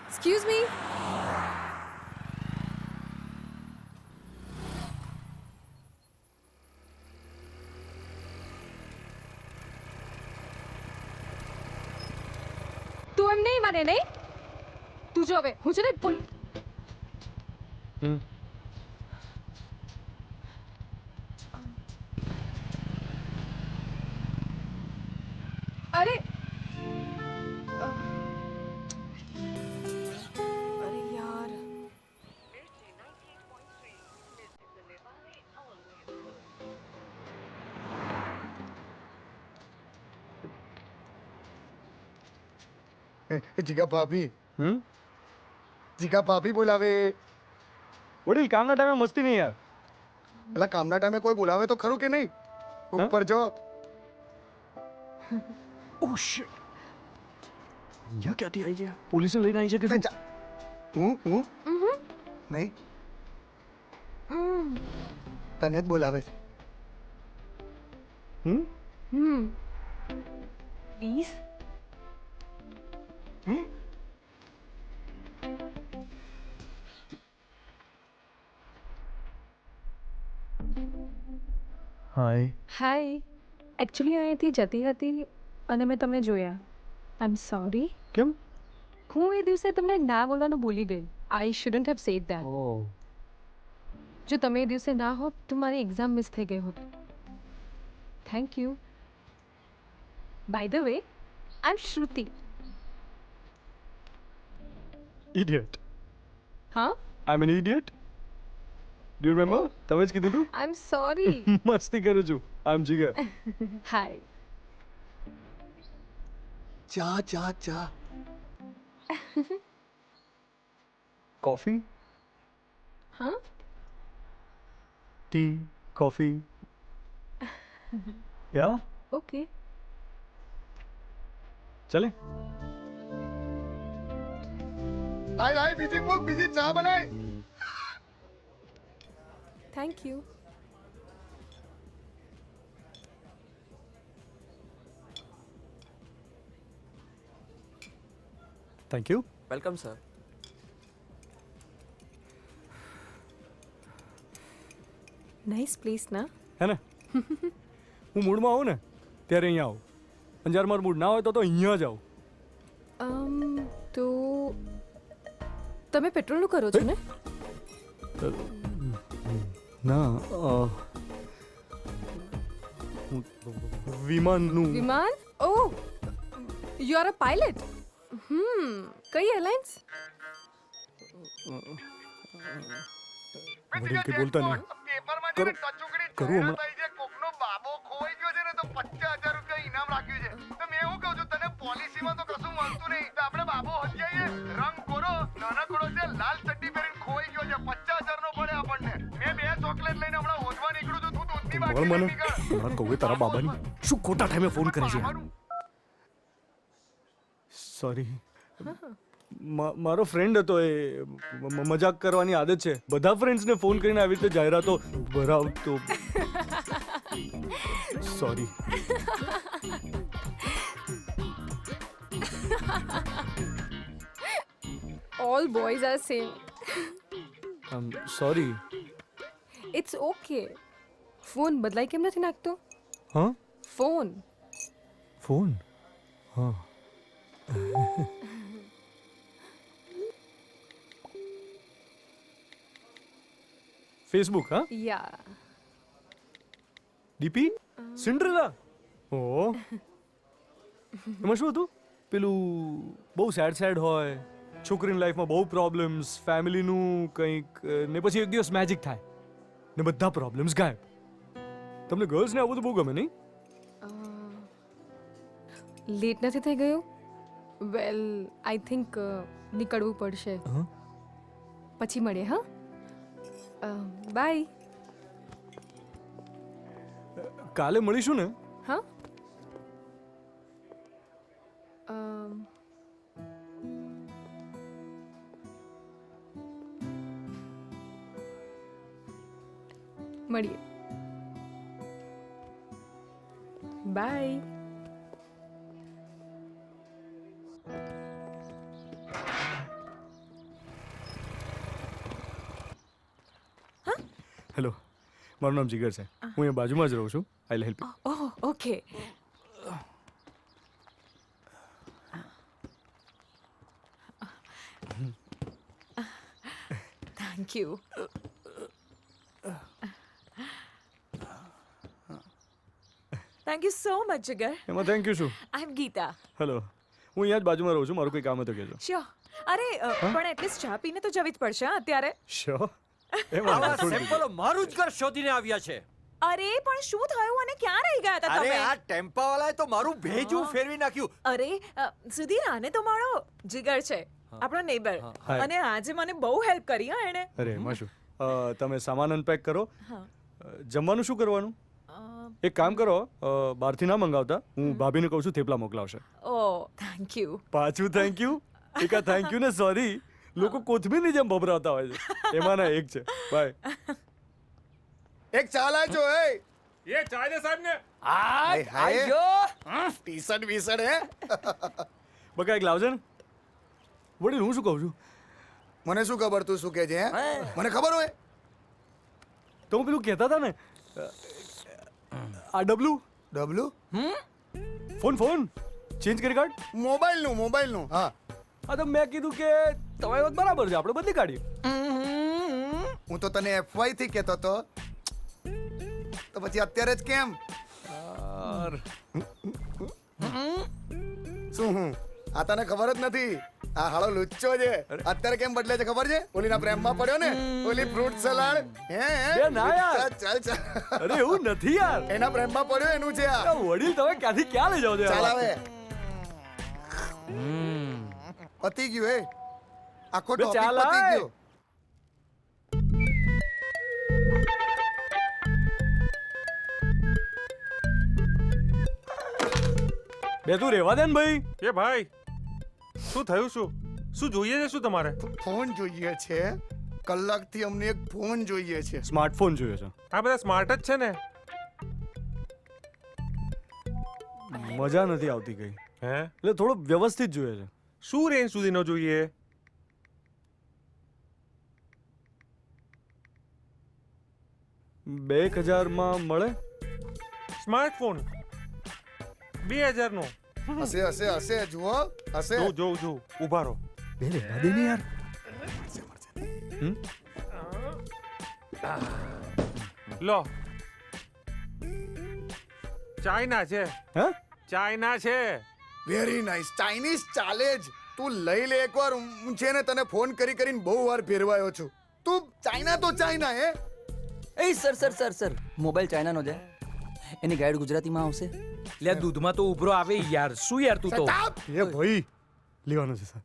Excuse me. તું એમ નહીં માને નહીં. તું જો હવે હું છે ને અરે અરે યાર. જીગા ભાભી. જીગા ભાભી બોલાવે. વડીલ કામના ટાઈમે મસ્તી નહીં યાર. એટલે કામના ટાઈમે કોઈ બોલાવે તો ખરું કે નહીં? ઉપર જો. ઓ શિટ. યા ક્યાંથી આવી ગયા? પોલીસને લઈને આવી છે કે શું? હું નહીં, તને જ બોલાવે છે. પ્લીઝ. હાય. હાય. એકચ્યુઅલી અહીંથી જતી હતી અને મેં તમને જોયા. આઈ એમ સોરી. કેમ? હું એ દિવસે તમને ના બોલવાનું ભૂલી ગઈ. આઈ શુડન્ટ હેવ સેડ ધેટ. જો તમે એ દિવસે ના હોત તો મારી એક્ઝામ મિસ થઈ ગઈ હોત. Thank you. By the way, I am Shruti. Idiot. હા? I am an idiot. Do you remember? તમે જ કીધું હતું. I am sorry. મસ્તી કરું છું. આઈ એમ જીગર. હાય. ચા ચા ચા. કોફી? હા? Tea, coffee. યા? ઓકે. ચલે. લાય બીજી ચા બનાય. Thank you. Thank you. Welcome sir. Nice place ના? હે ને હું મૂડમાં આવું ને ત્યારે અહીંયા આવું, અને જ્યારે મારું મૂડ ના હોય તો અહીંયા જ આવું. તો તમે પેટ્રોલનું કરો છો ને? ના વિમાનનું. વિમાન? ઓહ, યુ આર અ પાયલટ. કઈ એરલાઇન્સ? વડીલ કંઈ બોલતા નહીં. કરું હમણાં. કોકનો બાબો ખોઈ ગયો છે ને તો 50,000 રૂપિયા ઇનામ રાખ્યું છે. તો મેં એવું કહું છું તને પોલિસીમાં તો કશું મળતું નહીં, તો આપણે બાબો હજાઈએ રંગ કોરો નાનકડો છે, લાલ ચડ્ડી પહેરીને ખોઈ ગયો છે, 50,000 નો પડે આપણને. મેં 2 ચોકલેટ લઈને હમણાં હોદવા નીકળું છું, તું દૂધની બોલ બાટલી મને લઈને નીકળ. હમણાં કહું એ તારા બાબાની શું ખોટા ટાઈમે ફોન કરે છે. સોરી, મારો ફ્રેન્ડ હતો, એ મજાક કરવાની આદત છે. બધા ફ્રેન્ડ્સને ફોન કરીને આવી રીતે જાહેરાતો ભરાવતો. Sorry. All boys are same. Sorry. It's okay. Phone બદલાઈ કેમ નથી નાખતો? હા, ફોન. ફોન. હા. ફેસબુક? હા, યા. DP Cinderella. ઓ, એમાં શું હતું? પેલું બહુ સેડ હોય, છોકરીની લાઈફમાં બહુ પ્રોબ્લેમ્સ, ફેમિલીનું કંઈક, ને પછી એક દિવસ મેજિક થાય ને બધા પ્રોબ્લેમ્સ ગાયબ. તમને ગર્લ્સને આવું તો બહુ ગમે નહીં? લેટ નથી થઈ ગયું? વેલ, આઈ થિંક નીકળવું પડશે. પછી મળીએ. હા, બાય. કાલે મળીશું ને? હા. મળીએ. બાય. હેલો, મારું નામ જીગર છે. હું અહીંયા બાજુમાં જ રહું છું. I will help you. Oh, okay. Thank you. Thank you so much Jagar. એમાં થેન્ક યુ શું? આઈ એમ ગીતા. હેલો, હું અહીંયા જ બાજુમાં રહું છું. મારું કોઈ કામ હતું કહેજો. શ્યોર. અરે પણ એટલીસ્ટ ચા પીને તો જવી જ પડશે હા અત્યારે. શ્યોર. આવા સેમ્પલો મારું જ ઘર શોધીને આવ્યા છે. અરે પણ શું થયું અને ક્યાં રહી ગયા હતા અરે તમે? આ ટેમ્પા વાળાએ તો મારું ભેજું ફેરવી નાખ્યું. અરે સુધીર આને તો મારો જીગર છે, આપણો નેબર, હાય. અને આજે મને બહુ હેલ્પ કરી હા એણે. અરે એમાં શું, તમે સામાન અનપેક કરો. જમવાનું શું કરવાનું? એક કામ કરો, બહારથી ના મંગાવતા, હું ભાભીને કહું છું થેપલા મોકલાવશે. ઓ થેન્ક યુ. પાછું થેન્ક યુ? એકા થેન્ક યુ ને સોરી લોકો કોથમીરની જેમ ભભરાવતા હોય છે. એમાંના એક છે. બાય. એક ચા લાવજો. એ ચાય દે સાહેબ ને. ટી-શર્ટ વી-શર્ટ હે. બકા એક લાવજે ને. વડીલ હું શું કહું છું? મને શું ખબર તું શું કહે છે? મને ખબર હોય તો હું પેલું કહેતા હતા ને, આ ડબલું ફોન ચેન્જ કરી કાઢ. મોબાઈલનું. હા, હા તો મેં કીધું કે તમારી વાત બરાબર છે, આપણે બદલી કાઢીએ. હું તો તને FY થી કહેતો તો પછી અત્યારે જ કેમ? શું હું આ તને ખબર જ નથી? આ હાળો લુચ્ચો છે. અત્યારે કેમ બદલે છે ખબર છે? ઓલીના પ્રેમમાં પડ્યો ને, ઓલી ફ્રૂટ સલાડ. બે ના યાર. ચાલ. અરે એવું નથી યાર. એના પ્રેમમાં પડ્યો એનું છે આ. વડીલ તમે ક્યાંથી ક્યાં લઈ જાવ છો? ચાલ હવે પતી ગયું. આખો ટોપિક ચાલ પતી આય. ગયો. બે તું રેવા દે ને ભાઈ. એ ભાઈ શું થયું? શું જોઈએ છે? શું તમારે? ફોન જોઈએ છે. કલાકથી અમને એક ફોન જોઈએ છે. સ્માર્ટફોન જોઈએ છે. આ બધા સ્માર્ટ જ છે ને. મજા નથી આવતી કઈ. હે એટલે થોડો વ્યવસ્થિત જોઈએ છે. શું રેન્જ સુધીનો જોઈએ? $2000 મળે? સ્માર્ટફોન 2000 નો. હશે જુઓ હશે. જો ઉભા રહો. બે લેવા દે ને યાર. લો ચાઇના છે. હે? ચાઇના છે. Very nice. ચાઇનીઝ ચાલે જ. તું લઈ લે એકવાર. હું છે ને તને ફોન કરીને બહુ વાર ફેરવાયો છું. તું ચાઇના તો ચાઇના હે. એ સર મોબાઈલ ચાઇનાનો છે. એની ગાઈડ ગુજરાતીમાં આવશે. લે દૂધમાં તો ઉભરો આવે યાર. શું યાર તું તો. એ ભાઈ લેવાનો છે સર.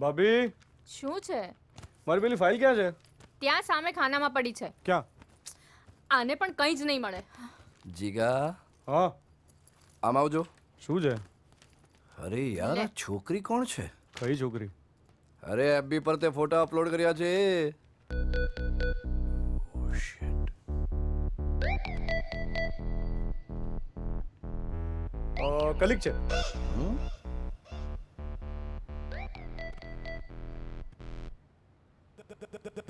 ભાભી શું છે? મારી પેલી ફાઇલ ક્યાં છે? ત્યાં સામે ખાનામાં પડી છે. ક્યાં? આને પણ કંઈ જ નહીં મળે. જીગા, હા આમ આવજો. શું છે? અરે યાર, આ છોકરી કોણ છે? કઈ છોકરી? અરે એફબી પર તે ફોટા અપલોડ કર્યા છે. કલિક છે.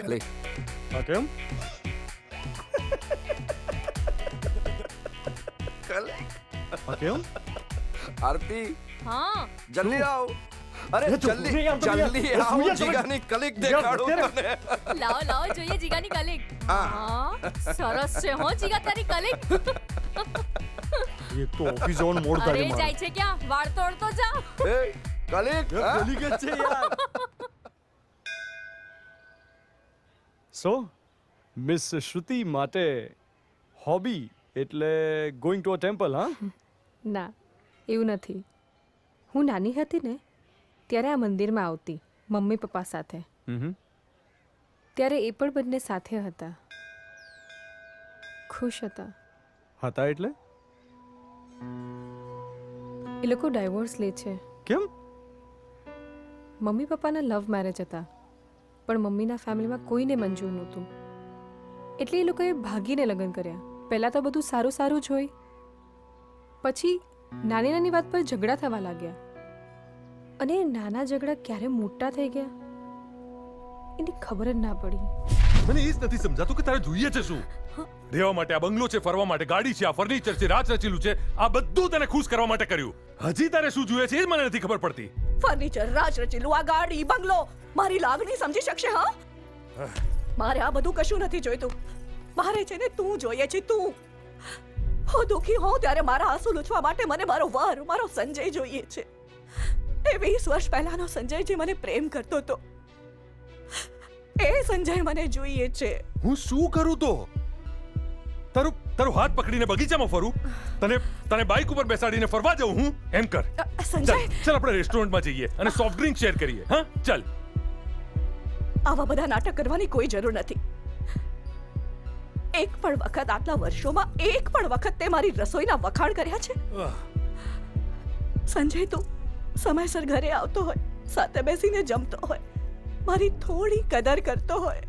કલિક. હા કેમ? કલિક. હા કેમ? આરતી, હા જલ્દી આવ. અરે જલ્દી જલ્દી આવ. જીગાની કલિક દેખાડું તને. લાવો જોઈએ જીગાની કલિક. હા સરસ છે હો જીગા તારી કલિક. એક તો ઓફિસ જવાનું મોડ થાય અરે જાય છે ક્યાં? વાળ તોડતો જા. એ કલિક કલિક જ છે યાર. સો મિસ શ્રુતિ માટે હોબી એટલે ગોઈંગ ટુ અ ટેમ્પલ? હા ના એવું નથી. હું નાની હતી ને ત્યારે આ મંદિરમાં આવતી મમ્મી પપ્પા સાથે. ત્યારે એ પણ બંને સાથે હતા. ખુશ હતા. હતા એટલે? એ લોકો ડાયવોર્સ લે છે. કેમ? મમ્મી પપ્પાના લવ મેરેજ હતા પણ મમ્મીના ફેમિલીમાં કોઈને મંજૂર નહોતું એટલે એ લોકોએ ભાગીને લગ્ન કર્યા. પહેલાં તો બધું સારું સારું જ હોય, પછી નાની નાની વાત પર ઝઘડા થવા લાગ્યા અને એ નાના ઝઘડા ક્યારે મોટા થઈ ગયા એની ખબર જ ના પડી. મને એ જ નથી સમજાતું કે તારે જોઈએ છે શું? રહેવા માટે આ બંગલો છે, ફરવા માટે ગાડી છે, આ ફર્નિચર છે, રાજ રચેલું છે, આ બધું તને ખુશ કરવા માટે કર્યું. હજી તારે શું જોઈએ છે એ જ મને નથી ખબર પડતી. ફર્નિચર, રાજ રચેલું, આ ગાડી, બંગલો, મારી લાગણી સમજી શકશે? હા, મારે આ બધું કશું નથી જોઈતું. મારે છે ને તું જોઈએ છે, તું. હું દુખી હોઉં ત્યારે મારા આંસુ લૂછવા માટે મને મારો વર, મારો સંજય જોઈએ છે. એ 20 વર્ષ પહેલાનો સંજય જે મને પ્રેમ કરતો હતો એ સંજય મને જોઈએ છે. હું શું કરું તો? તારું હાથ પકડીને બગીચામાં ફરું? તને બાઇક ઉપર બેસાડીને ફરવા જાઉં હું? એમ કર સંજય, ચાલ આપણે રેસ્ટોરન્ટમાં જઈએ અને સોફ્ટ ડ્રિંક શેર કરીએ. હા ચાલ. આવા બધા નાટક કરવાની કોઈ જરૂર નથી. એક પણ વખત આટલા વર્ષોમાં એક પણ વખત તે મારી રસોઈના વખાણ કર્યા છે? સંજય, તું સમયસર ઘરે આવતો હોય, સાથે બેસીને જમતો હોય, મારી થોડી કદર કરતો હોય,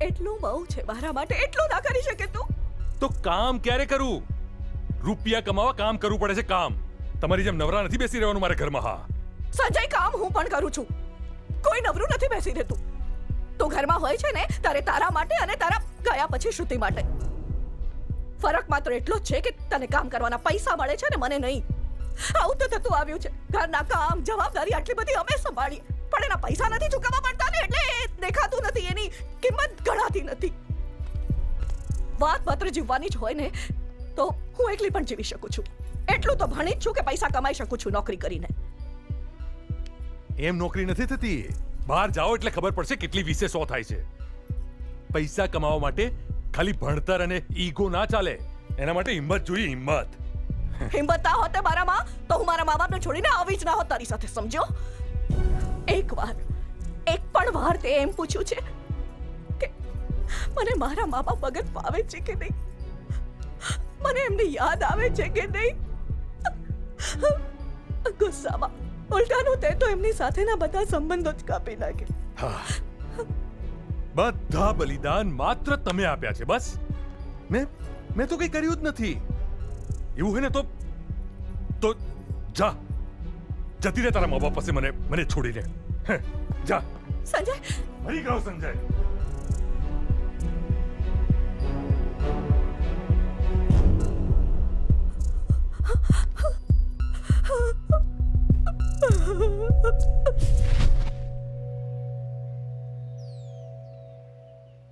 એટલું બહુ છે મારા માટે. એટલું ના કરી શકે તું? તો કામ ક્યારે કરું? રૂપિયા કમાવા કામ કરવું પડે છે, કામ. તમારી જેમ નવરા નથી બેસી રહેવાનું મારા ઘરમાં. હા સંજય, કામ હું પણ કરું છું. કોઈ નવરું નથી બેસી રહેતું. તું ઘરમાં હોય છે ને ત્યારે તારા માટે અને તારા ગયા પછી શ્રુતિ માટે. ફરક માત્ર એટલો જ છે કે તને કામ કરવાના પૈસા મળે છે ને મને નહીં. આવું તો થતું આવ્યું છે. ઘરના કામ જવાબદારી આટલી બધી અમે સંભાળીએ પણ એના પૈસા નથી ચૂકવવા પડતા ને એટલે એ દેખાતું નથી, એની કિંમત ગણાતી નથી. વાત માત્ર જીવવાની જ હોય ને તો હું એકલી પણ જીવી શકું છું. એટલું તો ભણી જ છું કે પૈસા કમાઈ શકું છું નોકરી કરીને. એમ નોકરી નથી થતી. બહાર જાઓ એટલે ખબર પડશે કેટલી વિશે 100 થાય છે. પૈસા કમાવા માટે ખાલી ભણતર અને ઈગો ના ચાલે, એના માટે હિંમત જોઈએ, હિંમત. હિંમત ના હોતે મારામાં તો હું મારા મા બાપને છોડીને આવી જ ના હોત તારી સાથે, સમજો? એક પણ વાર તે એમ પૂછ્યું છે કે મને મારા મા બાપ વગર ફાવે છે કે નહીં, મને એમની યાદ આવે છે કે નહીં? ગુસ્સામાં ઉલટાનું તે તો એમની સાથેના બધા સંબંધો જ કાપી નાખે. બધા બલિદાન માત્ર તમે આપ્યા છે, બસ. મેં તો કઈ કર્યું જ નથી. એવું હોય ને તો જા, જતી રહે તારા મા બાપ પાસે, મને છોડીને. જા સંજય. મરી ગયો સંજય.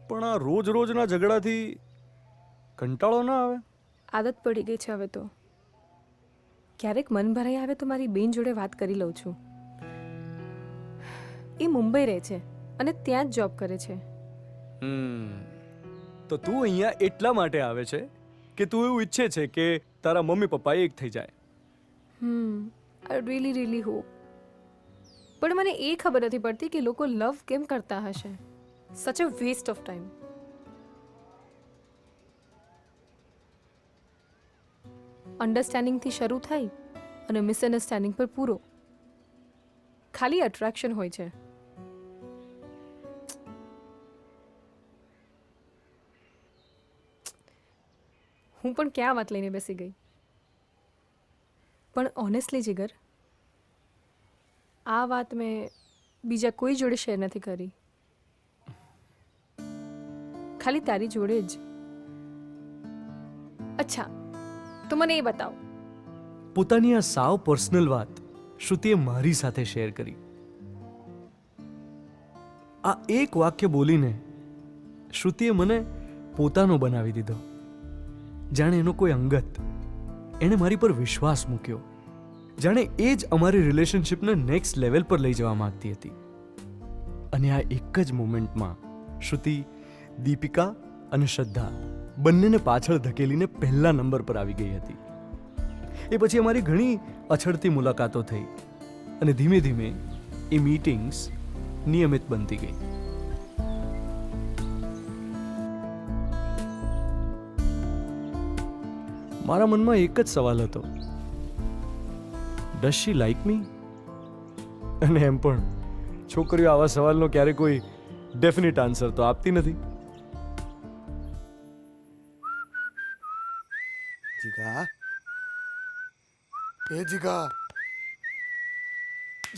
પણ આ રોજના ઝઘડાથી કંટાળો ના આવે? આદત પડી ગઈ છે હવે તો. ક્યારેક મન ભરાઈ આવે તો મારી બેન જોડે વાત કરી લઉં છું. એ મુંબઈ રહે છે અને ત્યાં જ જોબ કરે છે. તો તું અહીંયા એટલા માટે આવે છે કે તું એવું ઈચ્છે છે કે તારા મમ્મી પપ્પા એક થઈ જાય? I really hope. પણ મને એ ખબર નથી પડતી કે લોકો લવ કેમ કરતા હશે. સચ અ વેસ્ટ ઓફ ટાઈમ. અન્ડરસ્ટેન્ડિંગથી શરૂ થાય અને મિસઅન્ડરસ્ટેન્ડિંગ પર પૂરો. ખાલી અટ્રેક્શન હોય છે. હું પણ ક્યાં વાત લઈને બેસી ગઈ. પણ ઓનેસ્ટલી જીગર, આ વાત મેં બીજા કોઈ જોડે શેર નથી કરી, ખાલી તારી જોડે જ. અચ્છા, તો મને એ બતાવ. પોતાની આ સાવ પર્સનલ વાત શ્રુતિએ મારી સાથે શેર કરી. આ એક વાક્ય બોલીને શ્રુતિએ મને પોતાનો બનાવી દીધો. જાણે એનો કોઈ અંગત. એણે મારી પર વિશ્વાસ મૂક્યો. જાણે એ જ અમારી રિલેશનશિપને નેક્સ્ટ લેવલ પર લઈ જવા માંગતી હતી. અને આ એક જ મોમેન્ટમાં શ્રુતિ દીપિકા અને શ્રદ્ધા બંનેને પાછળ ધકેલીને પહેલા નંબર પર આવી ગઈ હતી. એ પછી અમારી ઘણી અછડતી મુલાકાતો થઈ અને ધીમે ધીમે એ મીટિંગ્સ નિયમિત બનતી ગઈ. મારા મનમાં એક જ સવાલ હતો, ડઝ શી લાઈક મી? અને એમ પણ છોકરીઓ આવા સવાલનો ક્યારે કોઈ ડેફિનેટ આન્સર તો આપતી નથી. જીગા, એ જીગા,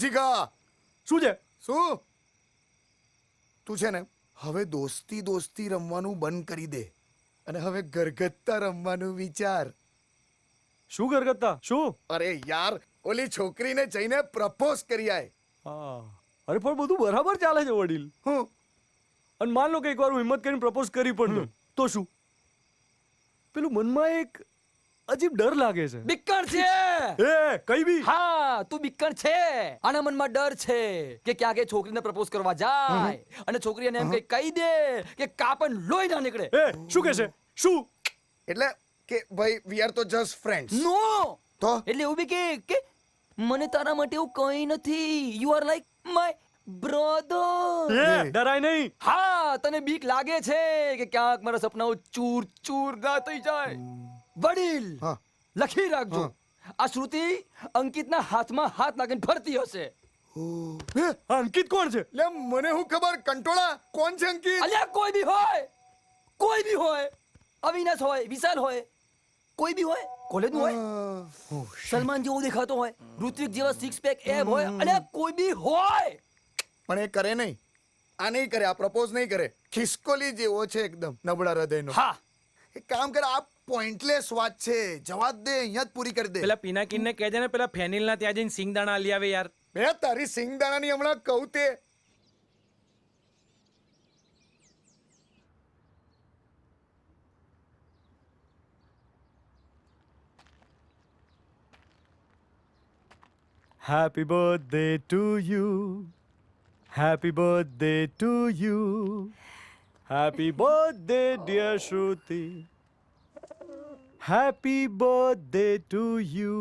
જીગા. શું છે? શું? તું છે ને હવે દોસ્તી રમવાનું બંધ કરી દે અને હવે ઘરગથ્થા રમવાનું વિચાર. શું ઘરગથ્થા? શું? અરે યાર, ઓલી છોકરીને જઈને પ્રપોઝ કરી આય. હા, અરે પણ બધું બરાબર ચાલે છે વડીલ. હું અને માન લો કે એકવાર હું હિંમત કરીને પ્રપોઝ કરી પણ દઉં તો શું? પેલું મનમાં એક અજીબ ડર લાગે છે. બિક્કણ છે. એ કઈ બી? હા, તું બિક્કણ છે. આના મનમાં ડર છે કે ક્યાંક એ છોકરીને પ્રપોઝ કરવા જાય અને છોકરી એને એમ કઈ કહી દે કે કાપન લોહી ના નીકળે. એ શું કહે છે? શું? એટલે કે ભાઈ વી આર તો જસ્ટ ફ્રેન્ડ્સ. નો. તો એટલે એવું બી કે મને તારા માટે એવું કંઈ નથી. You are like my brother. એ ડરાય નહીં. હા, તને બીક લાગે છે કે ક્યાંક મારા સપનાઓ ચૂર ચૂર ના થઈ જાય. વડીલ, લખી રાખજો, આ શ્રુતિ અંકિતના હાથમાં હાથ નાખીને ફરતી હશે. અંકિત કોણ છે? લે મને હું ખબર, કંટોળા. કોણ છે અંકિત? અલ્યા કોઈ બી હોય, અવિનાશ હોય, વિશાલ હોય, કોઈ બી હોય, કોલેજનું હોય, સલમાન જેવો દેખાતો હોય, ઋત્વિક જેવા સિક્સ પેક એબ હોય, અલ્યા કોઈ બી હોય. પણ એ કરે નહીં. આ નહીં કરે, આ પ્રપોઝ નહીં કરે. ખિસકોલી જેવો છે એકદમ, નબળા હૃદયનો. હા એક કામ કર, આ પોઈન્ટલેસ વાત છે, જવા જ દે, અહીંયા જ પૂરી કરી દે. પેલા પિનાકીનને કહેજે ને પેલા ફેનિલના ત્યાં જઈને સિંગદાણા લઈ આવે યાર. બે તારી સિંગદાણાની હમણાં કહું તે. Happy birthday to you. Happy birthday to you. Happy birthday, dear Shruti. Happy birthday to you.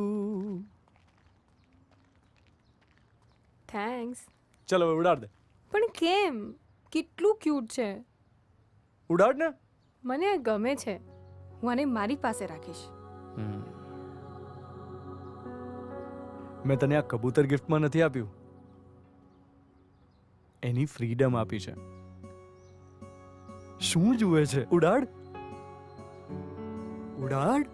Thanks. ચલો હવે ઉડાડ દે. પણ કેમ? કેટલું ક્યુટ છે. ઉડાડ ને. મને આ ગમે છે. હું આને મારી પાસે રાખીશ. મેં તને આ કબૂતર ગિફ્ટમાં નથી આપ્યું, એની ફ્રીડમ આપી છે. શું જુએ છે? ઉડાડ ઉડાડ.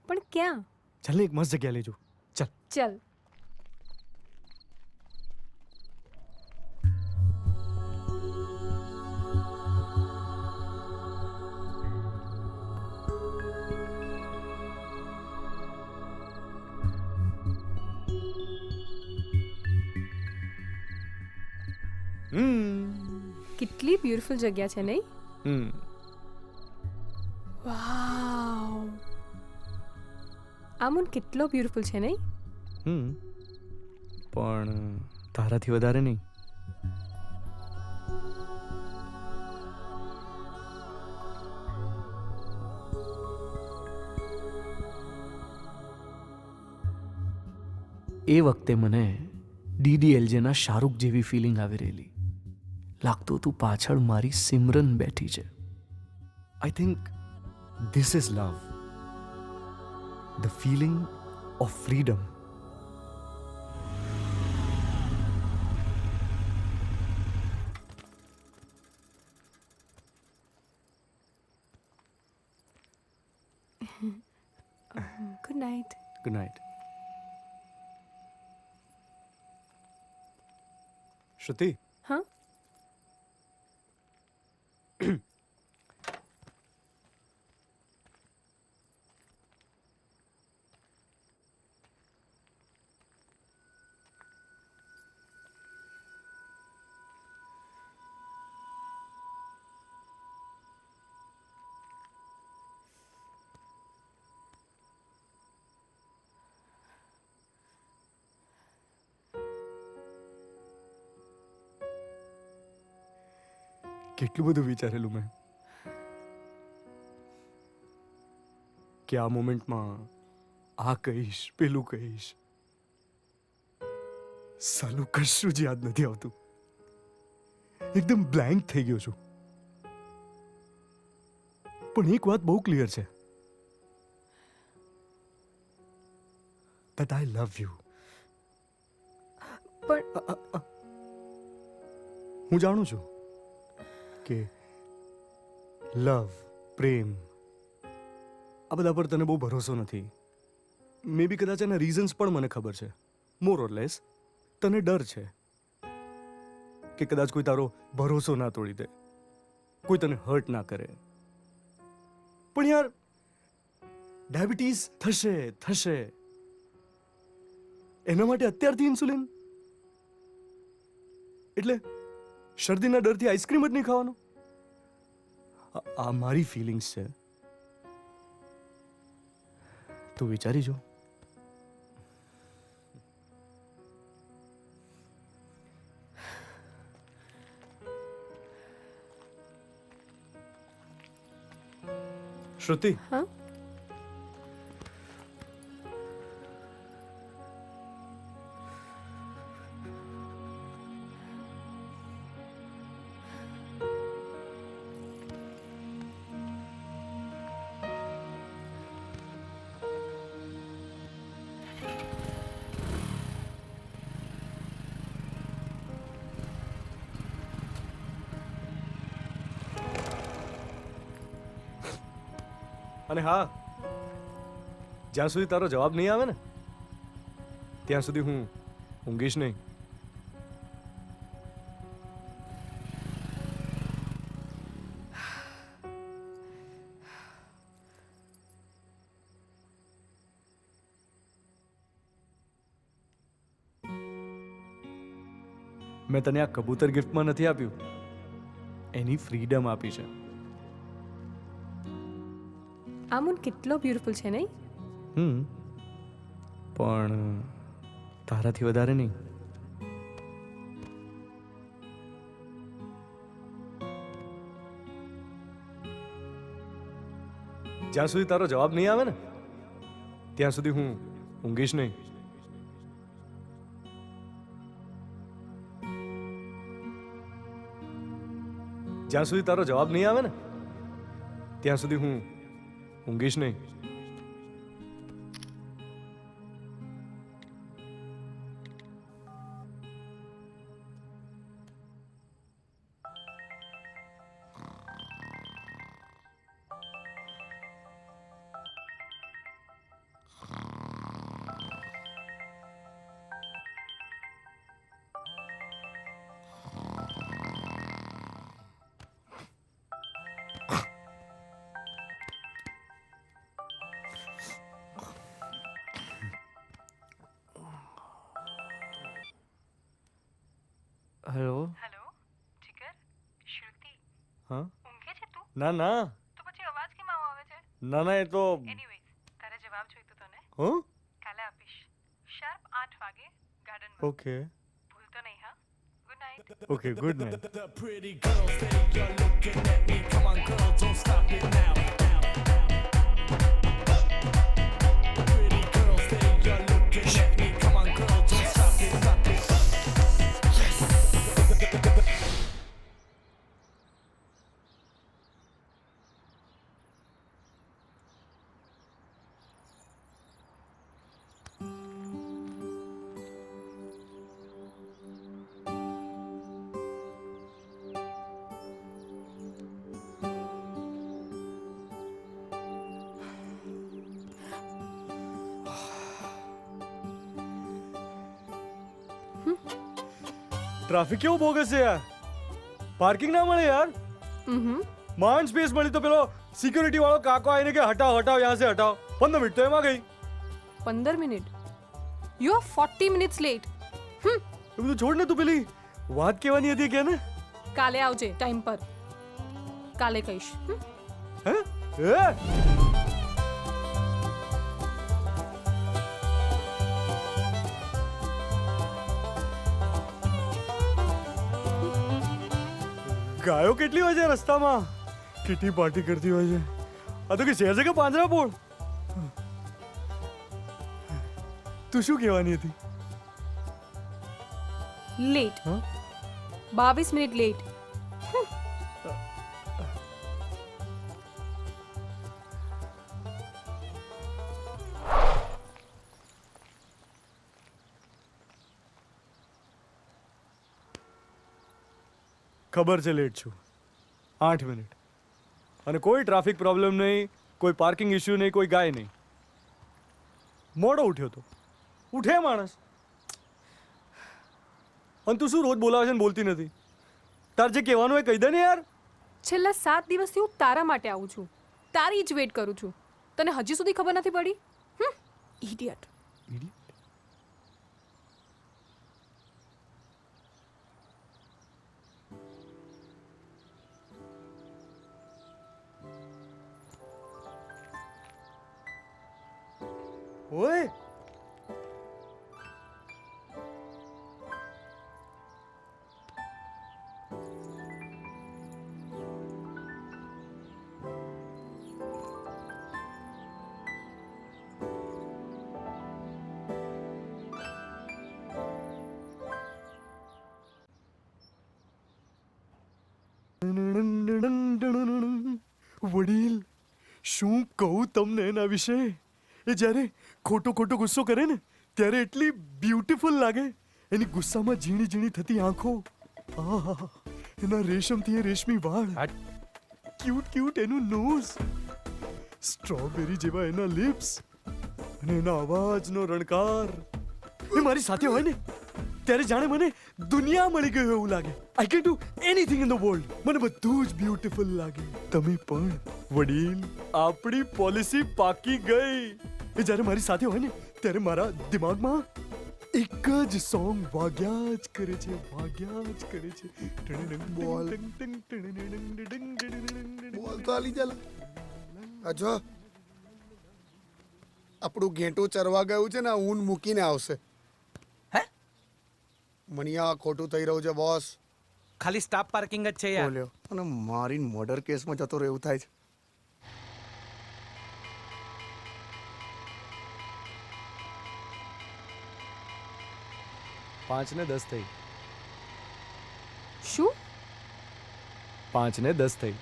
પણ ક્યાં? ચાલ ને એક મસ્ત જગ્યા લેજો. ચાલ. ચલ. કેટલી બ્યુટીફુલ જગ્યા છે નહીં? વાવ, આ મૂન કેટલો બ્યુટીફુલ છે નહીં? પણ તારાથી વધારે નહીં. એ વખતે મને DDLJના શાહરૂખ જેવી ફિલિંગ આવી રહેલી. લાગતું તું પાછળ મારી સિમરન બેઠી છે. I think this is love, the feeling of freedom. Good night. Good night. Shruti. હા. કેટલું બધું વિચારેલું મેં કે આ મોમેન્ટમાં આ કહીશ, પેલું કહીશ. સાલું કશું જ યાદ નથી આવતું. એકદમ બ્લેન્ક થઈ ગયો છું. પણ એક વાત બહુ ક્લિયર છે, that I love you. પણ હું જાણું છું કે લવ, પ્રેમ, આ બધા પર તને બહુ ભરોસો નથી. મે બી કદાચ એના રીઝન્સ પણ મને ખબર છે. મોર ઓર લેસ તને ડર છે કે કદાચ કોઈ તારો ભરોસો ના તોડી દે, કોઈ તને હર્ટ ના કરે. પણ યાર, ડાયાબિટીસ થશે એના માટે અત્યારથી ઇન્સ્યુલિન, એટલે શરદીના ડરથી આઈસ્ક્રીમ જ નહીં ખાવાનો. આ મારી ફિલિંગ્સ છે. તું વિચારી જો. શ્રુતિ, હા? અને હા, જ્યાં સુધી તારો જવાબ નહીં આવે ને ત્યાં સુધી હું ઊંઘીશ નહીં. મેં તને આ કબૂતર ગિફ્ટમાં નથી આપ્યું, એની ફ્રીડમ આપી છે. આ મૂન કેટલો બ્યુટીફુલ છે નહીં? પણ તારાથી વધારે નહીં. જ્યાં સુધી તારો જવાબ નહીં આવે ને ત્યાં સુધી હું ઊંઘીશ નહીં. જ્યાં સુધી તારો જવાબ નહીં આવે ને ત્યાં સુધી હું ઊંઘીશ નહીં. હેલો. હેલો જીગર, શ્રુતિ. હા? ઊંઘે છે તું? ના ના. તો પછી અવાજ કેમ આવો આવે છે? ના ના, એ તો એનીવેઝ, તારે જવાબ જોઈતો તને? હા? કાલે આપીશ. શાર્પ 8 વાગે ગાર્ડનમાં. ઓકે. ભૂલતો નહીં હા. Good night. Okay, good night. Traffic કેવો બોગસ છે યાર. પાર્કિંગ ના મળે યાર. मान स्पेस मળી તો પેલો સિક્યુરિટી વાળો કાકો આવીને કે હટાઓ હટાઓ યહાં સે હટાઓ. 15 મિનિટ તો એમાં ગઈ. 15 minute? You are 40 minutes late. એ બધું છોડ ને, તું પેલી વાત કહેવાની હતી કે ને. કાલે આવજે ટાઈમ પર. કાલે કહીશ. હે? ગાયો કેટલી હોય છે રસ્તામાં, કેટલી પાર્ટી કરતી હોય છે. આ તો કે શેર છે કે પાંજરાપોળ. તું શું કહેવાની હતી? લેટ. 22 minute late. ખબર છે લેટ છું. 8 મિનિટ. અને કોઈ ટ્રાફિક પ્રોબ્લેમ નહીં, કોઈ પાર્કિંગ ઇશ્યુ નહીં, કોઈ ગાય નહીં. મોડો ઉઠ્યો તો ઉઠે માણસ. અને તું શું રોજ બોલાવે છે ને બોલતી નથી? તાર જે કહેવાનું એ કહી દે ને યાર. છેલ્લા 7 દિવસથી હું તારા માટે આવું છું, તારી જ વેટ કરું છું. તને હજી સુધી ખબર નથી પડી? ઇડિયટ. ઓય વડીલ શું કહું તમને એના વિશે એ જ્યારે ખોટો ખોટો ગુસ્સો કરે ને ત્યારે એટલી બ્યુટીફુલ લાગે એની ગુસ્સામાં ઝીણી ઝીણી થતી આંખો આહા એના રેશમથી એ રેશમી વાળ ક્યુટ ક્યુટ એનું નોઝ સ્ટ્રોબેરી જેવા એના લિપ્સ અને એના અવાજનો રણકાર એ મારી સાથે હોય ને ત્યારે જાણે મને દુનિયા મળી ગયું એવું લાગે I can do anything in the world મને બધું જ બ્યુટીફુલ લાગે તમે પણ વડીલ આપણી પોલિસી પાકી ગઈ એ જ્યારે મારી સાથે હોય ને ત્યારે મારા દિમાગમાં એક જ સોંગ વાગ્યા જ કરે છે બોલ તો આલી ચાલ અજો આપણું ઘેટું ચરવા ગયું છે ને ઊન મૂકીને આવશે મણિયા ખોટું થઈ રહ્યું છે બોસ ખાલી સ્ટાફ પાર્કિંગ જ છે યાર બોલ્યો અને મારી મર્ડર કેસમાં જતો રહેવું થાય છે 5 ને 10 થઈ શું 5 ને 10 થઈ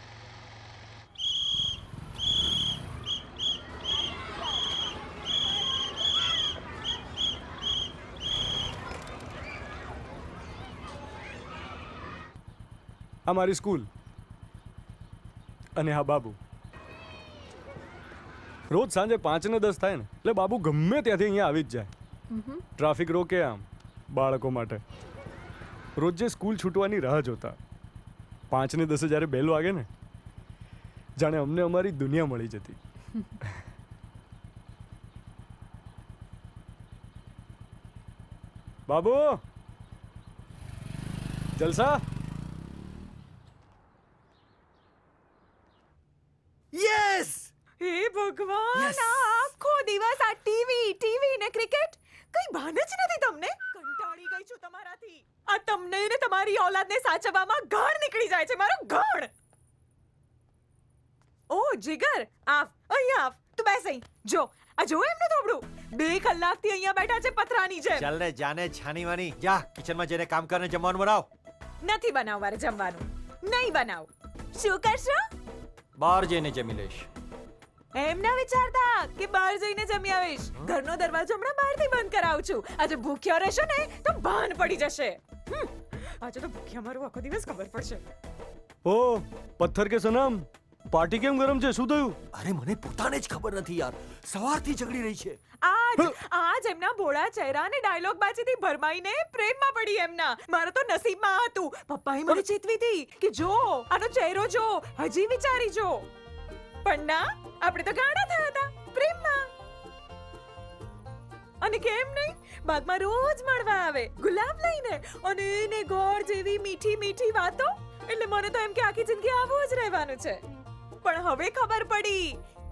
આ મારી સ્કૂલ અને આ બાબુ રોજ સાંજે 5 ને 10 થાય ને એટલે બાબુ ગમે ત્યાંથી અહીંયા આવી જ જાય ટ્રાફિક રોકે આમ બાળકો માટે રોજ જે સ્કૂલ છૂટવાની રાહ જોતા 5 ને 10 જ્યારે બેલ વાગે ને જાણે અમને અમારી દુનિયા મળી જતી બાબુ જલસા યસ હે ભગવાન આ આખો દિવસ આ ટીવી ને ક્રિકેટ કઈ ભાન જ નથી તમને કંટાળી ગઈ છું તમારાથી આ તમને ને તમારી ઓલાદને સાચવવામાં ઘાણ નીકળી જાય છે મારું ઘાણ ઓ જીગર અહીંયા આવ તું બેસ અહીં જો આ જો એમનું થોબડું 2 કલાકથી અહીંયા બેઠા છે પથરાની જેમ ચાલ રે જાને છાની વાની જા કિચનમાં જઈને કામ કરને જમવાનું બનાવ નથી બનાવ મારે જમવાનું નહીં બનાવ શું કરશો બહાર જઈને જમી લઈશ એમ ના વિચારતા કે બહાર જઈને જમી આવીશ ઘરનો દરવાજો હમણાં બહારથી બંધ કરાવું છું આજે ભૂખ્યા રહેશો ને તો ભાન પડી જશે આજે તો ભૂખ્યા મારું આખો દિવસ ખબર પડશે ઓ પથ્થર કે સનમ પાર્ટી કેમ ગરમ છે શું થયું અરે મને પોતાને જ ખબર નથી યાર સવારથી ઝઘડી રહી છે આજ એમના ભોળા ચહેરા અને ડાયલોગ બાજીથી ભરમાઈને પ્રેમમાં પડી એમના મારો તો નસીબમાં હતું પપ્પાએ મને ચેતવી હતી કે જો આનો ચહેરો જો હજી વિચારી જો પણ ના આપણે તો ગાડા થયા હતા પ્રેમમાં અને કેમ નહીં બાગમાં રોજ મળવા આવે ગુલાબ લઈને અને એને ગોળ જેવી મીઠી મીઠી વાતો એટલે મને તો એમ કે આખી જિંદગી આવું જ રહેવાનું છે પણ હવે ખબર પડી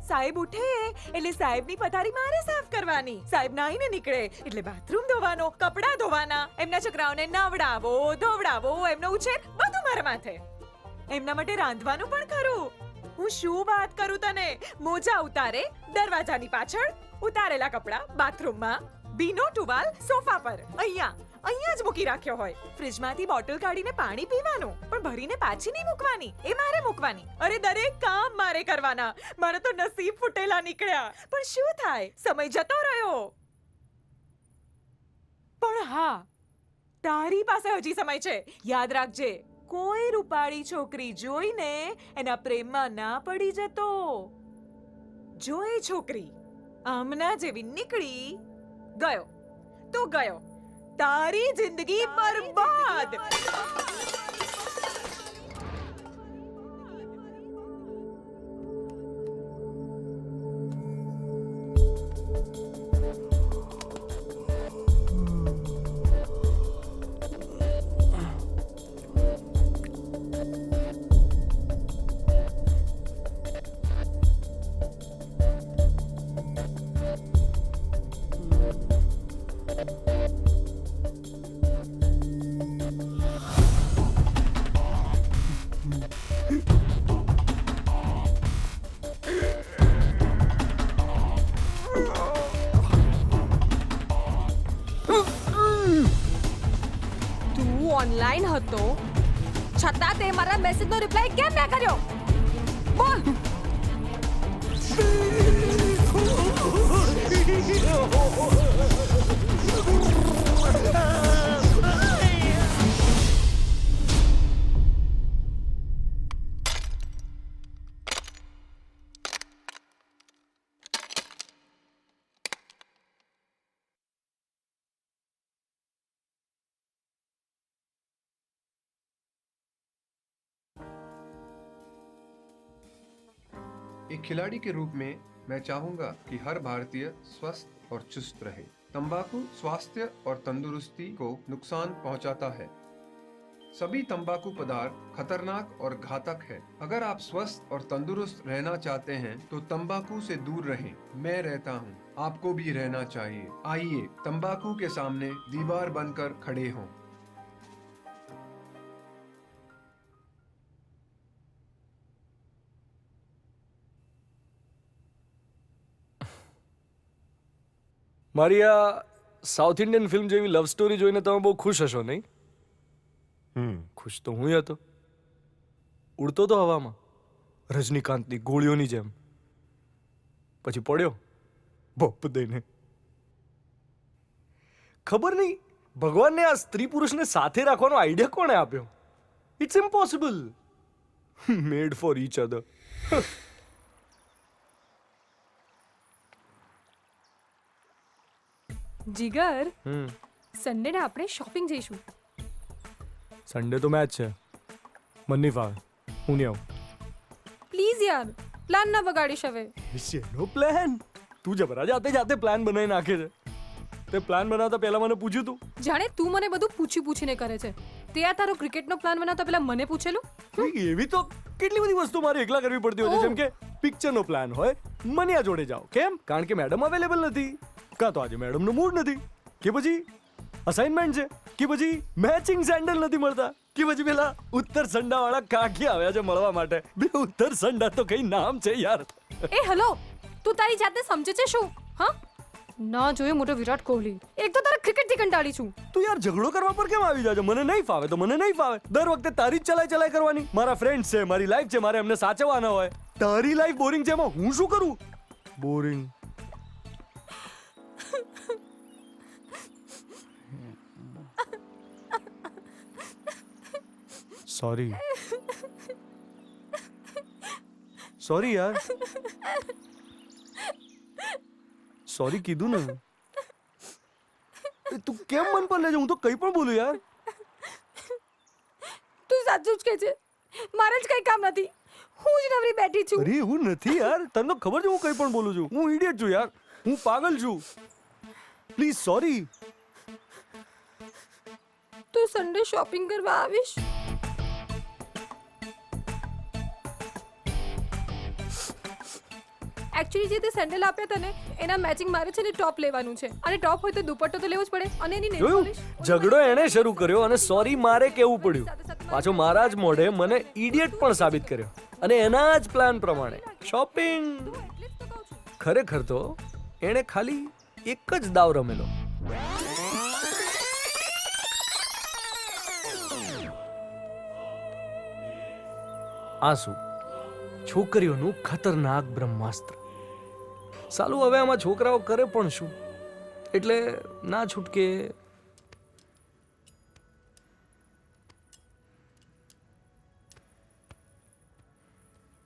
સાહેબ ઉઠે એટલે સાહેબની પથારી મારે સાફ કરવાની સાહેબ નાઈને નીકળે એટલે બાથરૂમ ધોવાનો કપડાં ધોવાના એમના છોકરાઓને નવડાવો ધોવડાવો એમનો ઉછેર બધું મારા માથે એમના માટે રાંધવાનું પણ ખરું હું શું વાત કરું તને મોજા ઉતારે દરવાજાની પાછળ ઉતારેલા કપડાં બાથરૂમમાં ભીનો ટુવાલ સોફા પર અહીંયા જ મૂકી રાખ્યો હોય ફ્રીજમાંથી બોટલ કાઢીને પાણી પીવાનું પણ ભરીને પાછી નહીં મૂકવાની એ મારે મૂકવાની અરે દરેક કામ મારે કરવાના મારા તો નસીબ ફૂટેલા નીકળ્યા પણ શું થાય સમય જતો રહ્યો પણ હા તારી પાસે હજી સમય છે યાદ રાખજે કોઈ રૂપાળી છોકરી જોઈને એના પ્રેમમાં ના પડી જતો જો એ છોકરી આમના જેવી નીકળી ગયો તો ગયો તારી જિંદગી બરબાદ તું ઓનલાઈન હતો છતાં તે મારા મેસેજનો રિપ્લાય કેમ ના કર્યો? બોલ. एक खिलाड़ी के रूप में मैं चाहूंगा कि हर भारतीय स्वस्थ और चुस्त रहे। तंबाकू स्वास्थ्य और तंदुरुस्ती को नुकसान पहुंचाता है। सभी तंबाकू पदार्थ खतरनाक और घातक है। अगर आप स्वस्थ और तंदुरुस्त रहना चाहते हैं तो तंबाकू से दूर रहें। मैं रहता हूं, आपको भी रहना चाहिए। आइए तंबाकू के सामने दीवार बनकर खड़े हों। મારી આ સાઉથ ઇન્ડિયન ફિલ્મ જેવી લવ સ્ટોરી જોઈને તમે બહુ ખુશ હશો નહીં? ખુશ તો હું હતો. ઉડતો તો હવામાં રજનીકાંતની ગોળીઓની જેમ, પછી પડ્યો બોપ દઈને. ખબર નહીં ભગવાનને આ સ્ત્રી પુરુષને સાથે રાખવાનો આઈડિયા કોણે આપ્યો? It's impossible. Made for each other. Jigar, Sunday ને આપણે શોપિંગ જઈશું. સન્ડે તો મેચ છે, મને નહીં ફાવે, હું નહીં આવું. પ્લીઝ યાર, પ્લાન ના બગાડીશ હવે. શેનો પ્લાન? તું જબરા જાતે જાતે પ્લાન બનાવી નાખે છે. તે પ્લાન બનાવતા પહેલા મને પૂછ્યું તું? જાણે તું મને બધું પૂછીને કરે છે. તે આ તારો ક્રિકેટનો પ્લાન બનાવતા પહેલા મને પૂછેલું? એવી તો કેટલી બધી વસ્તુ મારે એકલા કરવી પડતી હોય છે. જેમ કે પિક્ચરનો પ્લાન હોય, મનિયા જોડે જાઓ. કેમ? કારણ કે મેડમ અવેલેબલ નથી, કાં તો આજે મેડમનો મૂડ નથી, કે પછી અસાઇનમેન્ટ છે, કે પછી મેચિંગ સેન્ડલ નથી મળતા, કે પછી પેલા ઉત્તર સંડા વાળા કાકી આવ્યા છે મળવા માટે. બે ઉત્તર સંડા તો કઈ નામ છે યાર. એ હેલો, તું તારી જાતને સમજે છે શું? હા, ના જોયું મોટો વિરાટ કોહલી. એક તો તારા ક્રિકેટથી કંટાળી છું. તું યાર ઝઘડો કરવા પર કેમ આવી જાજો? મને નહીં ફાવે તો મને નહીં ફાવે. દર વખતે તારી જ ચલાઈ કરવાની. મારા ફ્રેન્ડ્સ છે, મારી લાઈફ છે, મારે એમને સાચવવાના હોય. તારી લાઈફ બોરિંગ છે, એમાં હું શું કરું? બોરિંગ. સોરી યાર, સોરી કીધું ને. તું કેમ મન પર લેજે? હું તો કઈ પણ બોલું યાર. તું સાચું જ કહે છે, મારે જ કઈ કામ નથી, હું જ નવરી બેઠી છું. અરે એવું નથી યાર, તને તો ખબર છે હું કઈ પણ બોલું છું. હું ઇડિયટ છું યાર, હું પાગલ છું. Please sorry. તું સન્ડે શોપિંગ કરવા આવીશ? એકચ્યુઅલી જે તે સેન્ડલ આપ્યા તને એના મેચિંગ મારે છે ને ટોપ લેવાનું છે, અને ટોપ હોય તો દુપટ્ટો તો લેવો જ પડે. અને એની નેલ પોલિશ. ઝઘડો એણે શરૂ કર્યો અને સોરી મારે કેવું પડ્યું. પાછો મારા જ મોઢે મને ઇડિયટ પણ સાબિત કર્યો, અને એના જ પ્લાન પ્રમાણે શોપિંગ. ખરેખર તો એણે ખાલી એક જ દાવ રમેલો. આંસુ છોકરીઓનું ખતરનાક બ્રહ્માસ્ત્ર. સાલું હવે આમાં છોકરાઓ કરે પણ શું? એટલે ના છૂટકે.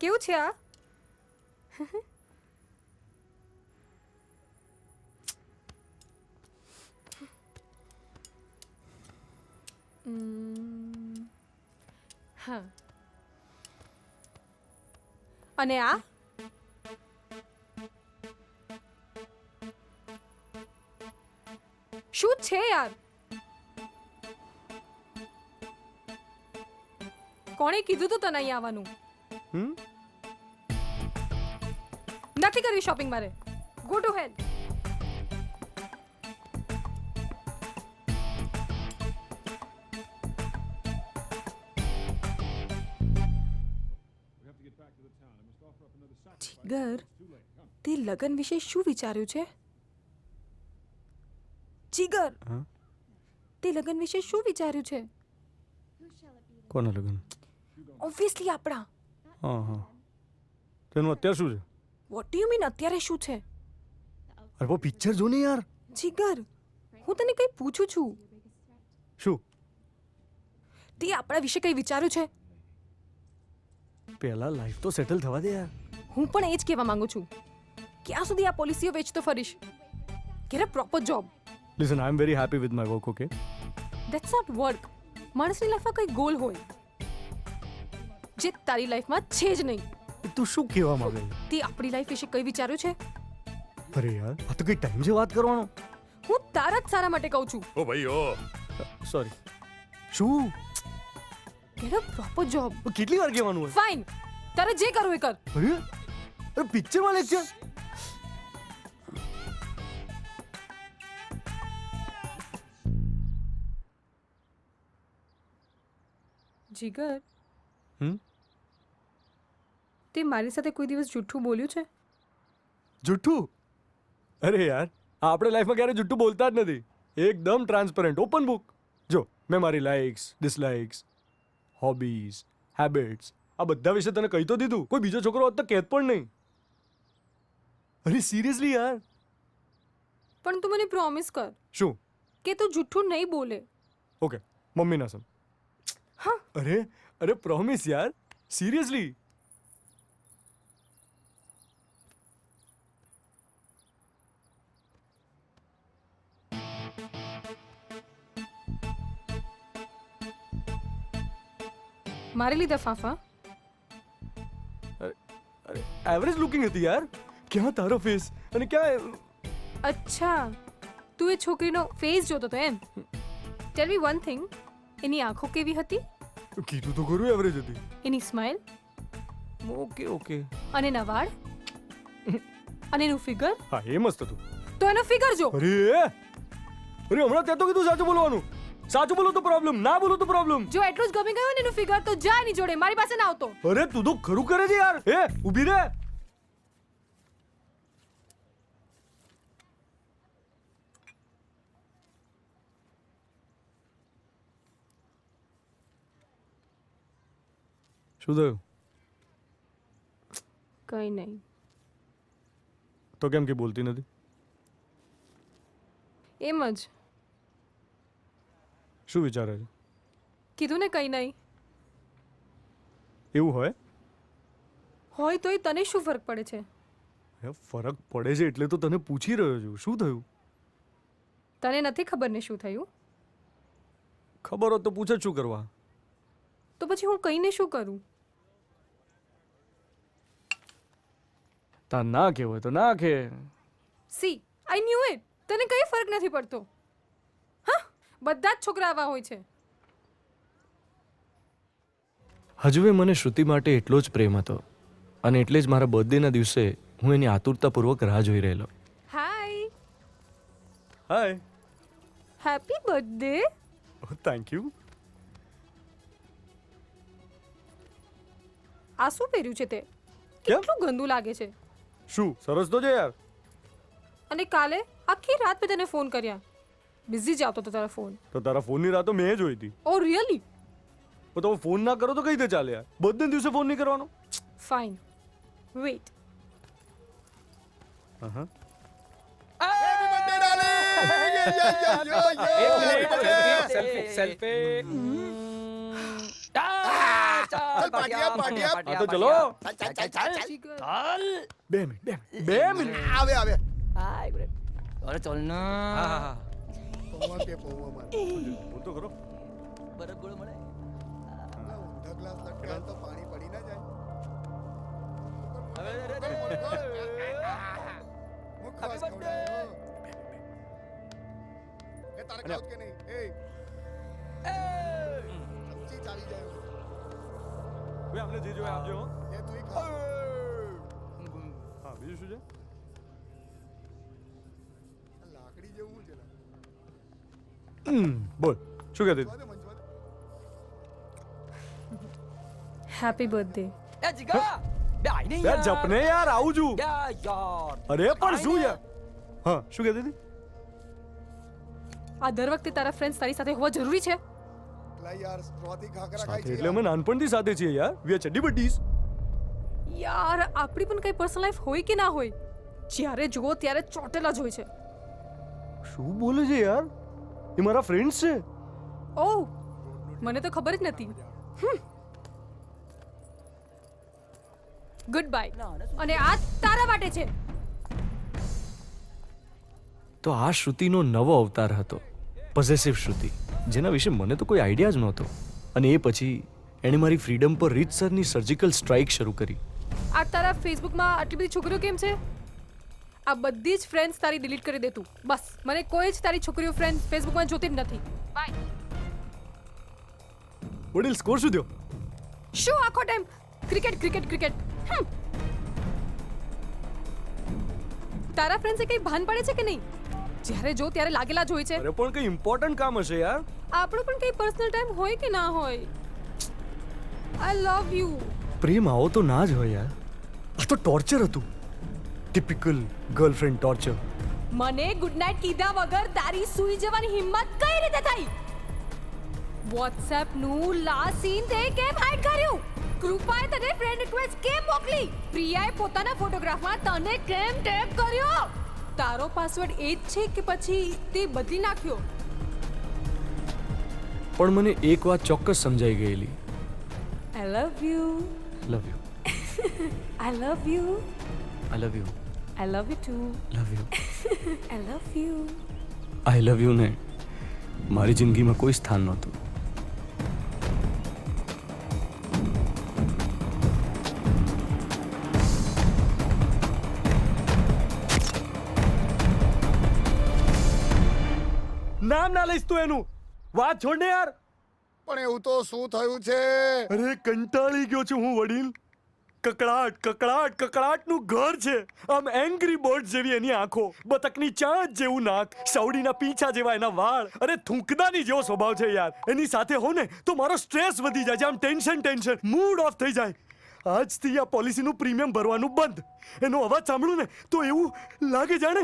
કેવું છે આ? હા. અને આ? શું છે યાર? કોણે કીધું તું તને અહીં આવવાનું? નથી કરવી શોપિંગ મારે. ગો ટુ હેલ. જીગર તે લગન વિશે શું વિચાર્યું છે? જીગર હા તે લગન વિશે શું વિચાર્યું છે? કોના લગન? ઓબ્વિયસલી આપણા. હા હા તેનું અત્યારે શું છે? વોટ ડુ યુ મીન અત્યારે શું છે? અરે બહુ પિક્ચર જો ને યાર. જીગર હું તને કંઈ પૂછું છું. શું? તે આપણા વિશે કંઈ વિચાર્યું છે? પહેલા લાઈફ તો સેટલ થવા દે યાર. હું પણ એ જ કહેવા માંગુ છું. ક્યાં સુધી આ પોલિસીઓ વેચતો ફરીશ? Get a proper job. Listen, I am very happy with my work, okay? That's not work. માણસની લાઈફમાં કંઈ ગોલ હોય જે તારી લાઈફમાં છે જ નહીં. તું શું કહેવા માંગે છે? તે આપણી લાઈફ વિશે કંઈ વિચાર્યું છે? અરે યાર આ તો કઈ ટાઈમ છે વાત કરવાનો. હું તારા જ સારા માટે કહું છું. ઓ ભાઈ ઓ સોરી. શું? Gate a proper job. કેટલી વાર કહેવાનું હોય? ફાઇન, તારે જે કરવું એ કર. અરે અરે પિક્ચરમાં લેક્ચર. જીગર હમ તે મારી સાથે કોઈ દિવસ જૂઠું બોલ્યું છે? જુઠ્ઠું? અરે યાર આપણે લાઈફમાં ક્યારે જુઠ્ઠું બોલતા જ નથી. એકદમ ટ્રાન્સપરન્ટ, ઓપન બુક. જો મેં મારી લાઇક્સ, ડિસલાઇક્સ, હોબીઝ, હેબિટ્સ આ બધા વિશે તને કહી તો દીધું. કોઈ બીજો છોકરો હોત તો કહેત પણ નહીં. અરે સિરિયસલી યાર. પણ તું મને પ્રોમિસ કર શું? કે તું જૂઠું નહીં બોલે. ઓકે મમ્મીના સમ. હા. અરે અરે પ્રોમિસ યાર, સિરિયસલી. મારી લીધે ફાફા? અરે એવરેજ લુકિંગ હતી યાર. ક્યાં તારો ફેસ અને ક્યાં. અચ્છા તું એ છોકરીનો ફેસ જોતો તો એમ? ટેલ મી વન થિંગ, એની આંખો કેવી હતી? કીધું તો ખરું એવરેજ હતી. એની સ્માઇલ? Okay okay. અને એના વાળ? અને એનું ફિગર? હા એ મસ્ત હતું. તો એનો ફિગર જો. અરે હમણાં ત્યાં તો કીધું સાચું બોલવાનું. સાચું બોલો તો પ્રોબ્લેમ, ના બોલો તો પ્રોબ્લેમ. જો એટલું જ ગમી ગયું ને એનું ફિગર તો જા એની જોડે, મારી પાસે ના આવતો. અરે તું તો ખરું કરે છે યાર. એ ઊભી રહે. શું થયું? કઈ નહીં. તો કેમ કે બોલતી નથી? એમ જ. શું વિચારે છે? કીધું ને કઈ નહીં. એવું હોય? હોય તોય તને શું ફરક પડે છે? ફરક પડે છે એટલે તો તને પૂછી રહ્યો છું. શું થયું? તને નથી ખબર ને શું થયું? ખબર હોત તો પૂછે શું કરવા? તો પછી હું કહીને શું કરું? તાર ના કે હોય તો ના કે. C I new it. તને કઈ ફરક નથી પડતો. હા, બધા જ છોકરા આવા હોય છે. હજુ એ મને શ્રુતિ માટે એટલો જ પ્રેમ હતો અને એટલે જ મારા બર્થડેના દિવસે હું એની આતુરતાપૂર્વક રાહ જોઈ રહેલો. Hi. Hi. Happy birthday. Thank you. આ શું પહેર્યું છે તે? કેટલું ગંદુ લાગે છે. શું સરસ તો છે યાર. અને કાલે આખી રાત મેં તને ફોન કર્યા. બિઝી જ આવતો હતો તારા ફોન. તો તારા ફોનની રાતો મેં જોઈ હતી. ઓ રિયલી? તો ફોન ના કરો તો કઈ રીતે ચાલે યાર? બર્થડે દિવસે ફોન નહીં કરવાનો? Fine, wait. હા. સેલ્ફી. તો ચલો. 2 મિનિટ. આવે અરે ચાલ ના. પૌવા કે પૌવા મારે. બોલ તો કરો. બરફ ગોળો મળે. ઊંધા ગ્લાસ લટકાય તો પાણી પડી ના જાય. મુખવાસ ખવડાવ્યો. એ તારે ખાવ કે નહીં? એ સબ્જી ચાલી જાય. ભાઈ અમને જે જોઈએ આપજો. એ તું ખા. હા બીજું શું છે? લાકડી જેવું છે. બોલ શું કહેતી? Happy birthday. એ જીગા બે આઈ નહીં બે જપને યાર આવું છું યાર અરે પણ શું યાર હા શું કહેતી હતી આ દર વખતે તારા ફ્રેન્ડ્સ તારી સાથે હોવા જરૂરી છે લા યાર સ્ટ્રોથી ખાખરા ખાય સાથે છે એટલે અમે નાનપણથી સાથે છીએ યાર વી આર ચડ્ડી બડ્ડીઝ યાર આપણી પણ કઈ પર્સનલ લાઈફ હોય કે ના હોય જ્યારે જુઓ ત્યારે ચોટેલા જ હોય છે શું બોલે છે યાર એ મારા ફ્રેન્ડ્સ છે ઓહ મને તો ખબર જ નથી ગુડ બાય અને આ તારા માટે છે તો આ શ્રુતિનો નવો અવતાર હતો પોઝેસિવ શ્રુતિ જેના વિશે મને તો કોઈ આઈડિયા જ નહોતો અને એ પછી એણે મારી ફ્રીડમ પર રીતસરની સર્જિકલ સ્ટ્રાઇક શરૂ કરી આ તારા ફેસબુકમાં આટલી બધી છોકરીઓ કેમ છે આ બધી જ ફ્રેન્ડ્સ તારી ડિલીટ કરી દે તું બસ મને કોઈ જ તારી છોકરીઓ ફ્રેન્ડ ફેસબુકમાં જોતી જ નથી બાય વડીલ સ્કોર શું થયો શું આખો ટાઈમ ક્રિકેટ ક્રિકેટ ક્રિકેટ તારા ફ્રેન્ડ્સે કઈ ભાન પડે છે કે નહીં જ્યારે જો ત્યારે લાગેલા જ હોય છે અરે પણ કઈ ઇમ્પોર્ટન્ટ કામ હશે યાર આપણો પણ કઈ પર્સનલ ટાઈમ હોય કે ના હોય આઈ લવ યુ પ્રેમ આવો તો ના જ હોય યાર આ તો ટોર્ચર હતું ટિપિકલ ગર્લફ્રેન્ડ ટોર્ચર મને ગુડ નાઇટ કીધા વગર તારી સૂઈ જવાની હિંમત કઈ રીતે થઈ WhatsApp નું લાસ્ટ સીન તે કેમ હાઈડ કર્યું કૃપાએ તને ફ્રેન્ડ રિક્વેસ્ટ કેમ મોકલી પ્રિયાએ પોતાના ફોટોગ્રાફમાં તને કેમ ટેગ કર્યો તારો પાસવર્ડ એ જ છે કે પછી તે બદલી નાખ્યો પણ મને એક વાત ચોક્કસ સમજાઈ ગયેલી I love you love you I love you I love you I love you too love you I love you I love you ને મારી જિંદગીમાં કોઈ સ્થાન નહોતું નામ ના લઈશ તું એનું વાત છોડ ને યાર પણ એવું તો શું થયું છે અરે કંટાળી ગયો છું હું વડીલ કકડાટ કકડાટ કકડાટનું ઘર છે આમ એંગ્રી બર્ડ જેવી એની આંખો બતકની ચાંચ જેવું નાક સાવડીના પીંછા જેવા એના વાળ અરે થૂંકદાની જેવો સ્વભાવ છે યાર એની સાથે હો ને તો મારો સ્ટ્રેસ વધી જાય છે આમ ટેન્શન મૂડ ઓફ થઈ જાય આજથી આ પોલિસીનું પ્રીમિયમ ભરવાનું બંધ એનો અવાજ સાંભળું ને તો એવું લાગે જાણે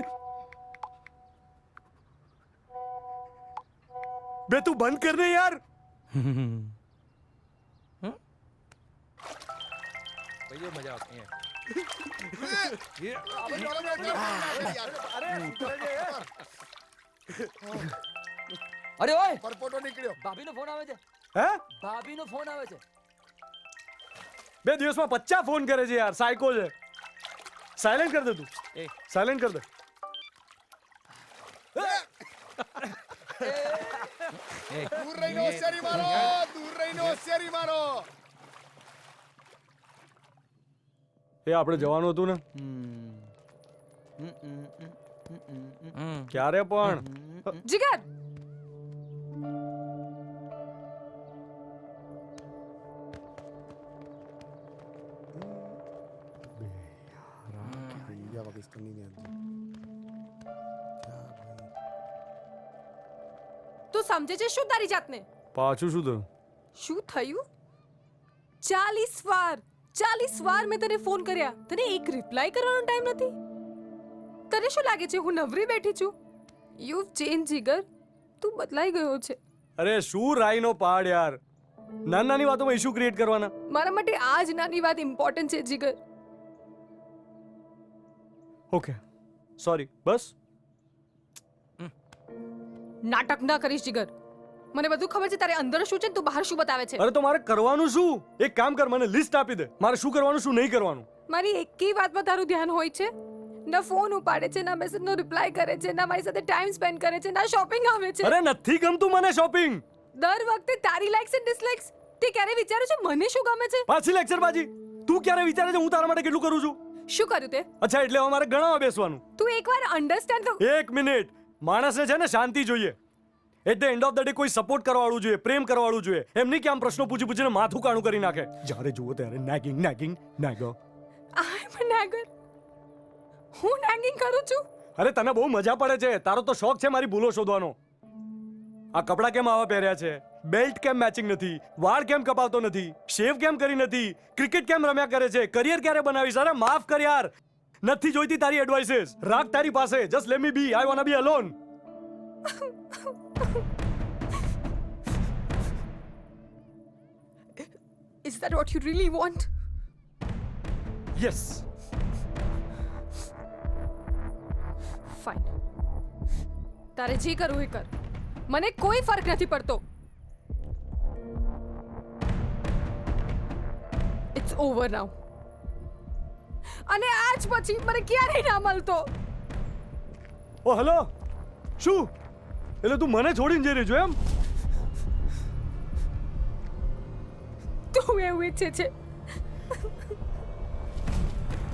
બે તું બંધ કર ને યાર મજા આવતી અરે ઓય પરપોટો નીકળ્યો ભાભીનો ફોન આવે છે હે ભાભીનો ફોન આવે છે 2 દિવસમાં 50 ફોન કરે છે યાર સાયકો છે સાયલેન્ટ કર દે તું સાયલેન્ટ કર દે દૂર રહીને હોશિયારી મારો દૂર રહીને હોશિયારી મારો એ આપણે જવાનું હતું ને ક્યારે પણ જીગર તું સમજે છે શું તારી જાતને પાછું શું થયું શું થયું 40 વાર મેં તને ફોન કર્યા તને એક રિપ્લાય કરવાનો ટાઈમ નથી તને શું લાગે છે હું નવરી બેઠી છું યુ ચેન્જ જીગર તું બદલાઈ ગયો છે અરે શું રાઈનો પાડ યાર નાની વાતોમાં ઇશ્યુ ક્રિએટ કરવાના મારા માટે આ જ નાની વાત ઇમ્પોર્ટન્ટ છે જીગર ઓકે સોરી બસ નાટક ના કરીશ જીગર મને બધું ખબર છે તારે અંદર શું છે ને તું બહાર શું બતાવે છે અરે તો મારે કરવાનું શું એક કામ કર મને લિસ્ટ આપી દે મારે શું કરવાનું શું નહીં કરવાનું મારી એકેય વાતમાં તારું ધ્યાન હોય છે ના ફોન ઉપાડે છે ના મેસેજનો રિપ્લાય કરે છે ના મારી સાથે ટાઈમ સ્પેન્ડ કરે છે ના શોપિંગ આવે છે અરે નથી ગમતું મને શોપિંગ દર વખતે તારી લાઇક્સ એન્ડ ડિસલાઇક્સ તે ક્યારે વિચાર્યું છે મને શું ગમે છે પાછી લેક્ચર બાજી તું ક્યારે વિચારે છે હું તારા માટે કેટલું કરું છું શું કર્યું તે અચ્છા એટલે હવે મારે ગણાવા બેસવાનું તું એકવાર અન્ડરસ્ટેન્ડ તો એક મિનિટ માણસને છે ને શાંતિ જોઈએ at the end of the day કોઈ સપોર્ટ કરવાવાળું જોઈએ પ્રેમ કરવાવાળું જોઈએ એમ નહીં કે આમ પ્રશ્નો પૂછીને માથું કાણું કરી નાખે જ્યારે જુઓ ત્યારે નાગિંગ નાગો આઈ એમ અ નેગર હું નેગિંગ કરું છું અરે તને બહુ મજા પડે છે તારો તો શોખ છે મારી ભૂલો શોધવાનો આ કપડાં કેમ આવા પહેર્યા છે બેલ્ટ કેમ મેચિંગ નથી, વાળ કેમ કપાવતો નથી, શેવ કેમ કરી નથી, ક્રિકેટ કેમ રમ્યા કરે છે, કરિયર ક્યારે બનાવીશ? અરે માફ કર યાર, નથી જોઈતી તારી એડવાઇસીસ. રાખ તારી પાસે. Just let me be. I want to be alone. Is that what you really want? Yes. Fine. તારે જે કરવું એ કર. મને કોઈ ફરક નથી પડતો. It's over now. અને આજ પછી મને ક્યારેય ના મળતો. ઓ હેલો, શું એટલે તું મને છોડીને જઈ રહી છો એમ? તું એવું ઈચ્છે છે?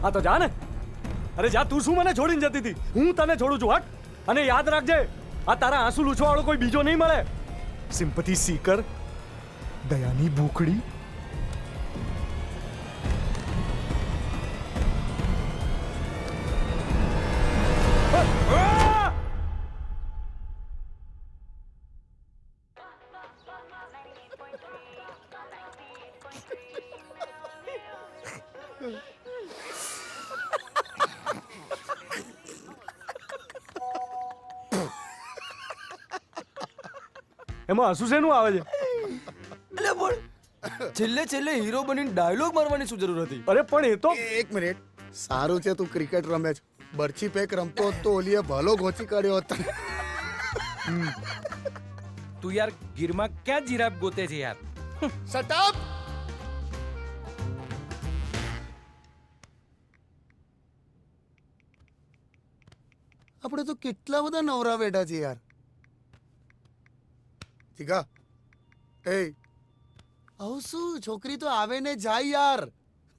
હા તો જા ને. અરે જા, તું શું મને છોડીને જતી હતી? હું તને છોડું છું, હટ. અને યાદ રાખજે, આ તારા આંસુ લૂછવા વાળો કોઈ બીજો નહીં મળે. સિમ્પથી સીકર, દયાની ભૂખડી. એમાં હસુ શેનું આવે છે? એટલે પણ છેલ્લે છેલ્લે હીરો બનીને ડાયલોગ મારવાની શું જરૂર હતી? અરે પણ એ તો એક મિનિટ, સારું છે તું ક્રિકેટ રમે છે. બરછી પેક રમતો હોત તો ઓલીએ ભલો ગોચી કાઢ્યો હોત. તું યાર ગીરમાં ક્યાં જીરાફ ગોતે છે યાર? Shut up. આપણે તો કેટલા બધા નવરા બેઠા છે યાર. જીગા, એ આવું શું? છોકરી તો આવે ને જાય યાર.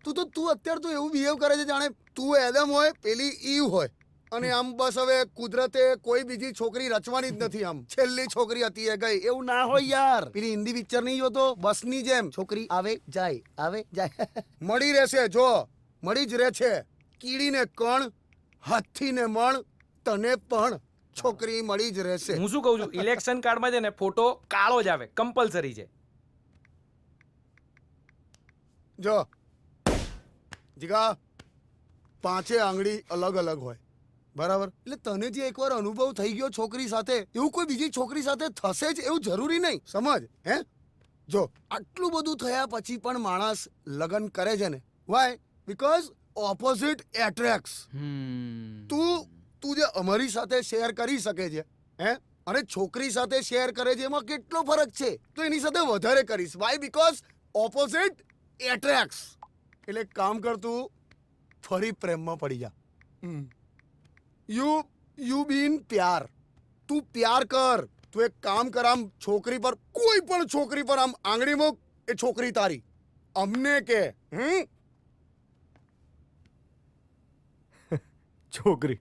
તું અત્યારે તો એવું બિહેવ કરે છે જાણે તું એડમ હોય, પેલી ઈવ હોય. અને આમ બસ હવે કુદરતે કોઈ બીજી છોકરી રચવાની જ નથી. આમ છેલ્લી છોકરી હતી એ ગઈ, એવું ના હોય યાર. પેલી હિન્દી પિક્ચર નહીં જોતો, બસની જેમ છોકરી આવે જાય, આવે જાય. મળી રહેશે, જો મળી જ રહે છે. કીડીને કણ, હાથીને મણ, તને પણ છોકરી મળી જ રહેશે. હું શું કહું છું, ઇલેક્શન કાર્ડમાં છે ને ફોટો કાળો જ આવે, કમ્પલસરી છે. જો જીગા, પાંચે આંગળી અલગ અલગ હોય, બરાબર? એટલે તને જે એકવાર અનુભવ થઈ ગયો છોકરી સાથે, એવું કોઈ બીજી છોકરી સાથે થશે જ એવું જરૂરી નહીં, સમજ? હે, જો આટલું બધું થયા પછી પણ માણસ લગ્ન કરે છે ને, વાય? Because opposite એટ્રેક્ટ્સ. તું જે અમારી સાથે શેર કરી શકે છે, હે, અને છોકરી સાથે શેર કરે છે, એમાં કેટલો ફરક છે? તો એની સાથે વધારે કરીશ. વાય? Because opposite attracts. એટલે કામ કર, તું ફરી પ્રેમમાં પડી જા. યુ બીન પ્યાર. તું પ્યાર કર. તું એક કામ કર, આમ છોકરી પર, કોઈ પણ છોકરી પર આમ આંગળી મૂક, એ છોકરી તારી. અમને કે છોકરી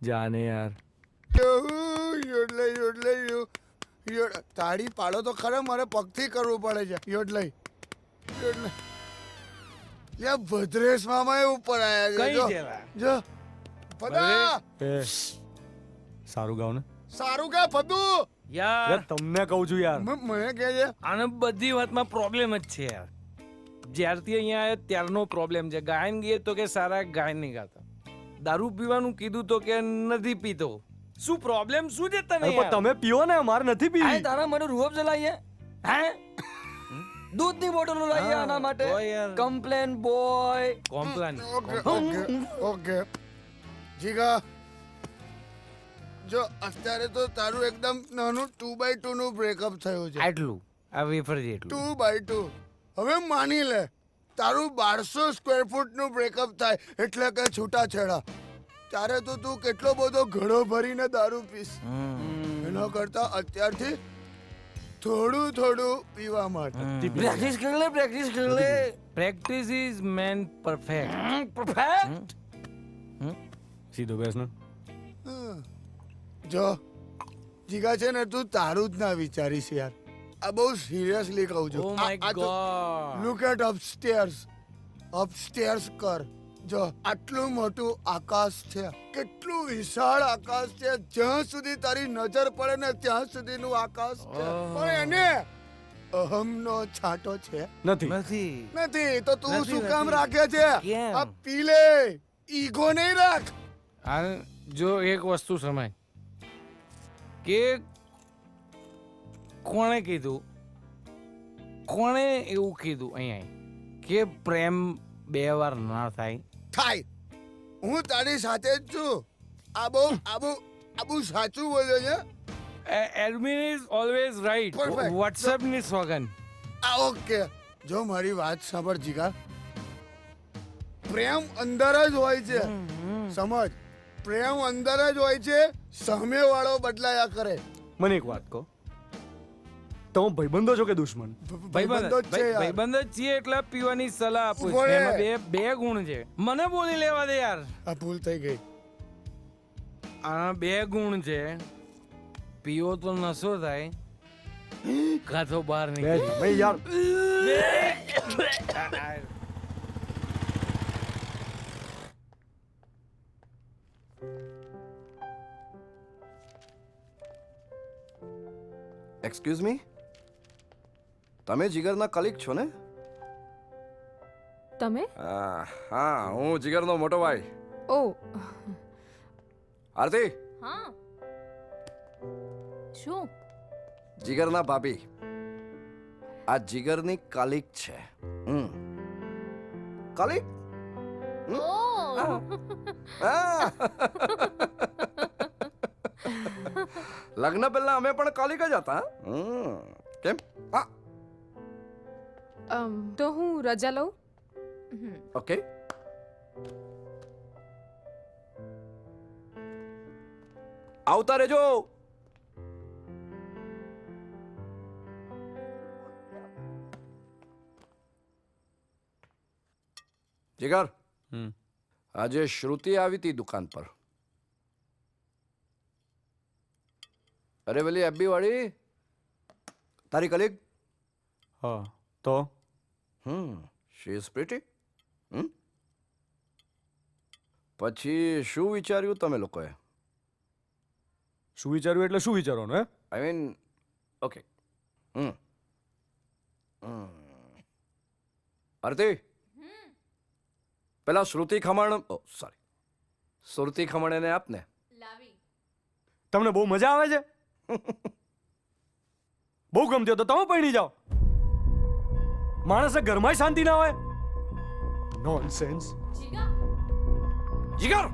જાને યાર. તાળી પાડો તો ખરે, મારે પગથી કરવું પડે છે. યોડલઈ ભદ્રેશ મામા ઉપર આયા છે. જો ફદા, સારું ગાવ ને. સારું કા ફદુ? યાર તમને કહું છું યાર. મને કહે છે આને બધી વાતમાં પ્રોબ્લેમ જ છે યાર. જ્યારથી અહીંયા આવ્યો ત્યારનો પ્રોબ્લેમ છે. ગાયન ગઈએ તો કે સારા ગાયન નહીં ગાતા, દારૂ પીવાનું કીધું તો કે નથી પીતો. શું પ્રોબ્લેમ શું છે તને? પણ તમે પીઓ ને, મારે નથી પીવી. આ તારા માટે રૂહબ જલાઈએ, હે? દૂધની બોટલો લાવીએ આના માટે. Complan boy. Complan. Okay Jiga, જો અત્યારે તો તારું એકદમ નાનું 2x2 નું બ્રેકઅપ થયું છે. આટલું આ વેફર જેટલું 2x2. હવે માની લે તારું 1200 સ્ક્વેર ફૂટ નું બ્રેકઅપ થાય એટલે કે છૂટાછેડા. ત્યારે તો તું કેટલો બધો ઘડો ભરીને દારૂ પીસ. એના કરતા અત્યારથી થોડું થોડું પીવા માટે પ્રેક્ટિસ કરી લે, પ્રેક્ટિસ કરી લે. Practice is main perfect. Perfect. સીધો બેસ ને. જો જીગા છે ને, તું તારું જ ના વિચારીશ યાર. આ બહુ સિરિયસલી કહું છું. Oh my God. Look at upstairs. Upstairs કર. જો આટલું મોટું આકાશ છે, કેટલું વિશાળ આકાશ છે, જ્યાં સુધી તારી નજર પડે ને ત્યાં સુધીનું આકાશ છે, પણ એને અહમનો છાંટો છે નથી. નથી તો તું નથી, શું કામ નથી. રાખે છે? કેમ? આ પી લે, ઈગો નહીં રાખ. આ જો એક વસ્તુ સમજ કે કોણે એવું કીધું અહીંયા કે પ્રેમ બે વાર ના થાય? થાય. હું તારી સાથે જ છું. આબુ સાચું બોલ્યો છે. Admin is always right. Perfect. WhatsApp ની સોગન. ઓકે, જો મારી વાત સાંભળ જીગા, પ્રેમ અંદર જ હોય છે. સમજ, પ્રેમ અંદર જ હોય છે, સામે વાળો બદલાયા કરે. મને એક વાત કહો, તો ભાઈબંધો છો કે દુશ્મન? ભાઈબંધો જ છે યાર. ભાઈબંધ જ છીએ એટલે પીવાની સલાહ આપું ઉભો છું. રહે. એમાં બે ગુણ છે. મને બોલી લેવા દે યાર. આ ભૂલ થઈ ગઈ. આ બે ગુણ છે. પીવો તો નશો થાય, કાં તો બહાર નીકળે. ભાઈ યાર, એક્સક્યુઝ મી, તમે જીગરના કલીગ છો ને? તમે? હા, હું જીગરનો મોટો ભાઈ. ઓ આરતી, હા શું? જીગરના ભાભી આ જીગરની કલીગ છે. કલીગ? લગ્ન પહેલા અમે પણ કલીગ જ હતા. કેમ? તો હું રજા લઉં. ઓકે. આવતા રહેજો. જીગર, આજે શ્રુતિ આવી હતી દુકાન પર. અરે પેલી એબી વાળી તારી કલીગ. હા તો શી ઇઝ પ્રીટી. પછી શું વિચાર્યું તમે લોકોએ? શું વિચાર્યું એટલે શું વિચારવાનું? હે, આઈ મીન ઓકે. આરતી, પેલા શ્રુતિ ખમણ, સોરી, સુરતી ખમણ એને આપને. તમને બહુ મજા આવે છે? બહુ ગમતી હોય તો તમે પૈણી જાઓ. માણસે ઘરમાં શાંતિ ના હોય. નોનસેન્સ. જીગર,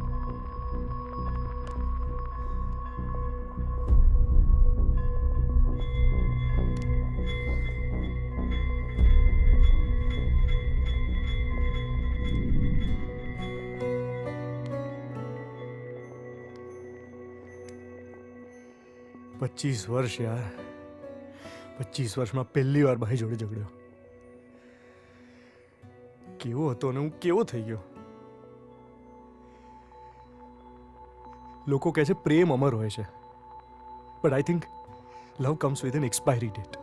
પચીસ વર્ષ યાર, 25 વર્ષમાં પહેલી વાર ભાઈ જોડે ઝઘડ્યો. કેવો હતો ને હું કેવો થઈ ગયો. લોકો કહે છે પ્રેમ અમર હોય છે, but I think love comes with an expiry date.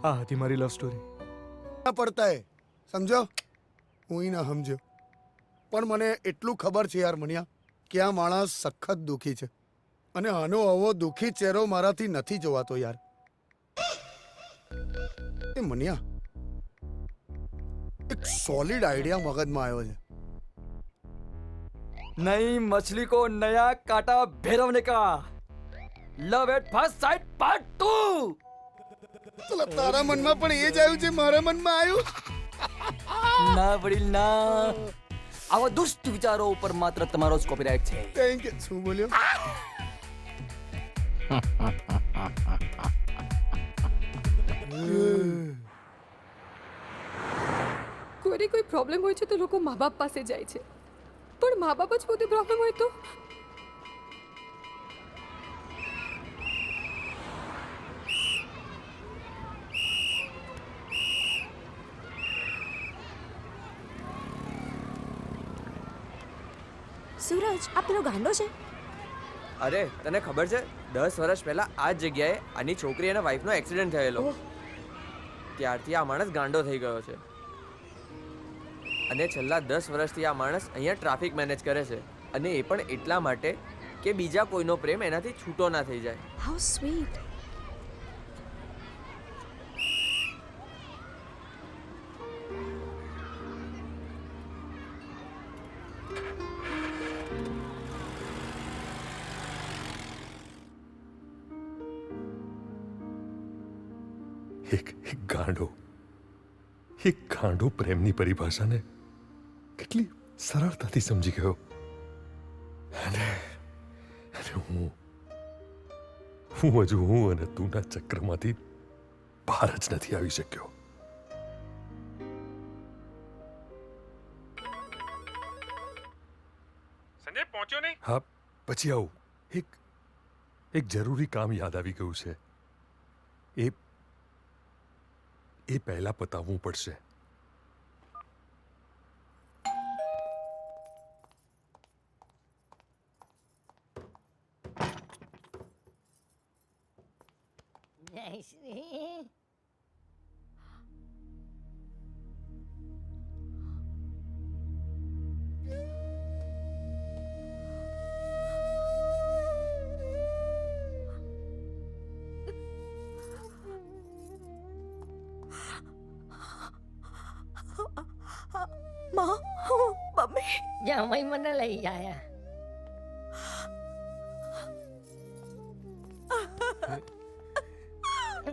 આ હતી મારી લવ સ્ટોરી. પડતા હે, સમજો? હું ના સમજ્યો, પણ મને એટલું ખબર છે યાર મનિયા કે આ માણસ સખત દુઃખી છે, અને આનો આવો દુઃખી ચહેરો મારાથી નથી જોવાતો યાર. એ મનિયા, એક સોલિડ આઈડિયા મગજમાં આવ્યો છે. नई मछली को नया काटा भैरवने का love at first sight part 2. તારા મનમાં પણ એ જ આવ્યું છે, મારા મનમાં આવ્યું? ના વડીલ ના, આવા દુષ્ટ વિચારો ઉપર માત્ર તમારો જ કોપીરાઇટ છે. Thank you. શું બોલ્યો? કોઈને કોઈ પ્રોબ્લેમ હોય છે તો લોકો મા બાપ પાસે જાય છે, પણ મા બાપ જ પોતે પ્રોબ્લેમ હોય તો? સૂરજ, આ પેલો ગાંડો છે. અરે તને ખબર છે 10 વર્ષ પહેલા આ જ જગ્યાએ આની છોકરી અને વાઈફનો એક્સિડન્ટ થયેલો. ત્યારથી આ માણસ ગાંડો થઈ ગયો છે અને છેલ્લા 10 વર્ષથી આ માણસ અહીંયા ટ્રાફિક મેનેજ કરે છે અને એ પણ એટલા માટે કે બીજા કોઈનો પ્રેમ એનાથી છૂટો ના થઈ જાય. How sweet. એક ગાંડો પ્રેમની પરિભાષાને કેટલી સરળતાથી સમજી ગયો. અને હું અને તુંના ચક્રમાંથી બહાર જ નથી આવી શક્યો. સંજય પહોંચ્યો નહીં? હા, પછી આવું. એક જરૂરી કામ યાદ આવી ગયું છે. એ પહેલા પતાવવું પડશે. માં, મમ્મી જામાઈ મને લઈ આયા.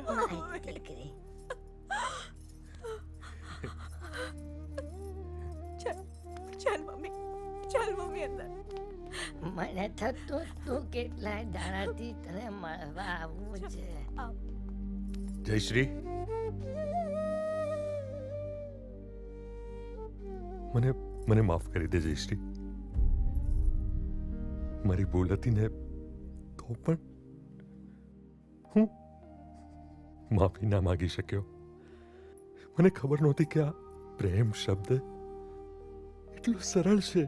મારી દીકરી. ચાલ મમ્મી અંદર. મને થતું તું કેટલાય દાડાથી તને મળવા આવવું છે. જયશ્રી, મને માફ કરી દે જયશ્રી. મારી ભૂલ હતી ને તો પણ હું માફી ના માગી શક્યો. મને ખબર નહોતી કે આ પ્રેમ શબ્દ એટલું સરળ છે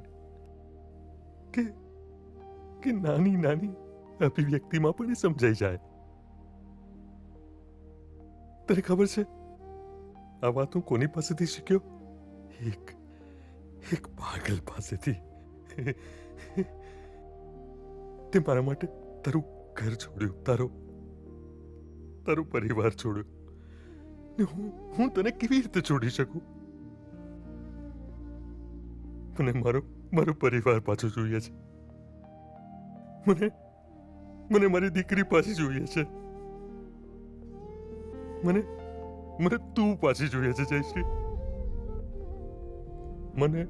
કે નાની નાની અભિવ્યક્તિમાં પણ એ સમજાઈ જાય. તને ખબર છે આ વાત હું કોની પાસેથી શીખ્યો? એક પાગલ પાસેથી. તે મારા માટે તારું ઘર છોડ્યું, તારો પરિવાર છોડ્યો ને હું તને કેવી રીતે છોડી શકું? મને મારો પરિવાર પાછો જોઈએ છે. મને મારી દીકરી પાછી જોઈએ છે. મને તું પાછી જોઈએ છે જયશ્રી. મને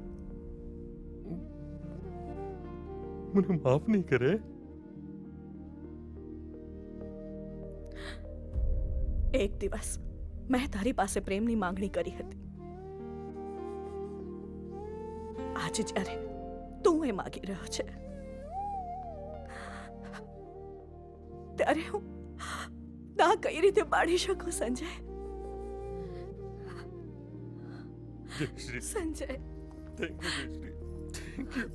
માફ નહીં કરે? એક દિવસ મેં તારી પાસે પ્રેમની માંગણી કરી હતી. આજે જ્યારે તું એ માગી રહ્યો છે ત્યારે હું ના કઈ રીતે પાડી શકું Sanjay? Sanjay, thank you Jayshree, thank you.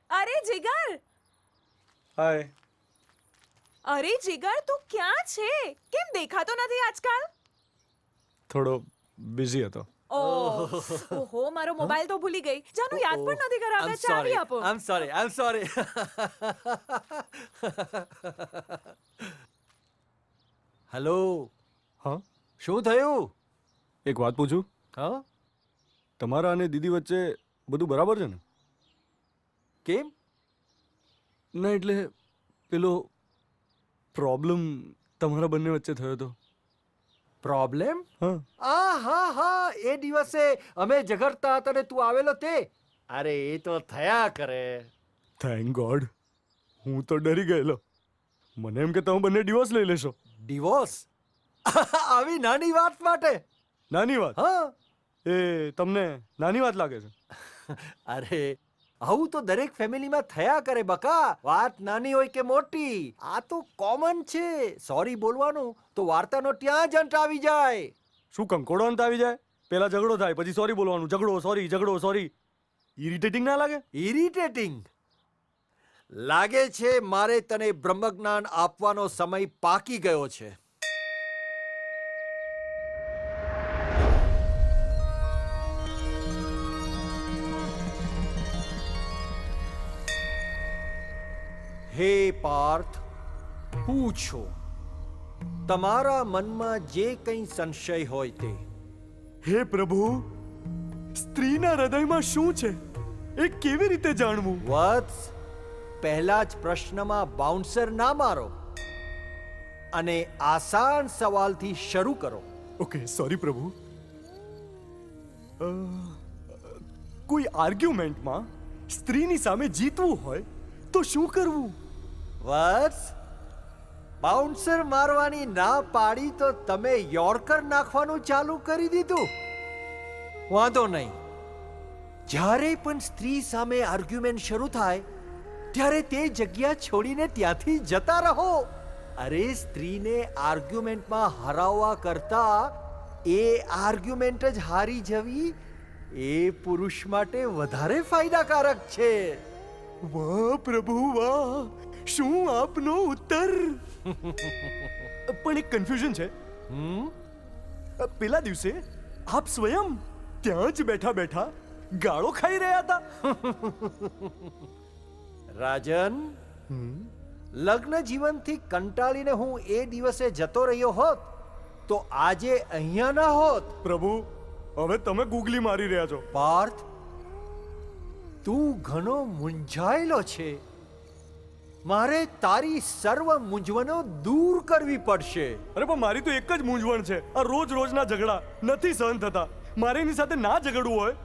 અરે જીગર! હાય. અરે જીગર, તું ક્યાં છે? કેમ દેખાતો નથી આજકાલ? થોડો બિઝી હતો. ઓહો, મારો મોબાઈલ તો ભૂલી ગઈ. જાનું યાદ પણ નથી કરાવતા. ચાવી આપો. I'm sorry. હેલો. હા, શું થયું? એક વાત પૂછું? હા, તમારા અને દીદી વચ્ચે બધું બરાબર છે ને? કેમ? ના એટલે પેલો પ્રોબ્લેમ તમારા બંને વચ્ચે થયો હતો. પ્રોબ્લેમ? હા હા, એ દિવસે અમે ઝઘડતા હતા ને તું આવેલો તે. અરે એ તો થયા કરે. Thank God. હું તો ડરી ગયેલો. મને એમ કે તમે બંને ડિવોર્સ લઈ લેશો. ડિવોર્સ? આવી નાની વાત માટે? નાની વાત? હા. એ તમને નાની વાત લાગે છે? અરે આવું તો દરેક ફેમિલીમાં થયા કરે બકા. વાત નાની હોય કે મોટી, આ તો કોમન છે. સોરી બોલવાનું તો વાર્તાનો ત્યાં જ અંત આવી જાય. શું કંકોડો અંત આવી જાય? પેલા ઝઘડો થાય, પછી સોરી બોલવાનું. ઝઘડો સોરી. ઇરિટેટિંગ ના લાગે? ઇરિટેટિંગ લાગે છે મારે તને બ્રહ્મજ્ઞાન આપવાનો સમય પાકી ગયો છે. હે પાર્થ, પૂછો તમારા મનમાં જે કંઈ સંશય હોય તે. હે પ્રભુ, સ્ત્રીના હૃદયમાં શું છે એ કેવી રીતે જાણવું? વત્સ, પહેલા જ પ્રશ્નમાં બાઉન્સર ના મારો અને આસાન સવાલથી શરૂ કરો. ઓકે, સોરી પ્રભુ. કોઈ આર્ગ્યુમેન્ટમાં સ્ત્રીની સામે જીતવું હોય તો શું કરવું? વત્સ, બાઉન્સર મારવાની ના પાડી તો તમે યોર્કર નાખવાનું ચાલુ કરી દીધું. વાંધો નહીં, જ્યારે પણ સ્ત્રી સામે આર્ગ્યુમેન્ટ શરૂ થાય ત્યારે તે જગ્યા છોડીને ત્યાંથી જતા રહો. અરે, સ્ત્રીને આર્ગ્યુમેન્ટમાં હરાવવા કરતા એ આર્ગ્યુમેન્ટ જ હારી જવી એ પુરુષ માટે વધારે ફાયદાકારક છે. વાહ પ્રભુ વાહ, શું આપનો ઉત્તર! પણ એક કન્ફ્યુઝન છે. પેલા દિવસે આપ સ્વયં ત્યાં જ બેઠા બેઠા ગાળો ખાઈ રહ્યા હતા. રાજન, લગ્ન જીવનથી કંટાળીને હું એ દિવસે જતો રહ્યો હોત તો આજે અહીંયા ના હોત. પ્રભુ, હવે તમે ગૂગલી મારી રહ્યા છો. પાર્થ, તું ઘણો મૂંઝાયેલો છે. મારે તારી સર્વ મૂંઝવણો દૂર કરવી પડશે. અરે પણ મારી તો એક જ મૂંઝવણ છે, આ રોજ રોજના ઝઘડા નથી સહન થતા. મારે એની સાથે ના ઝઘડવું હોય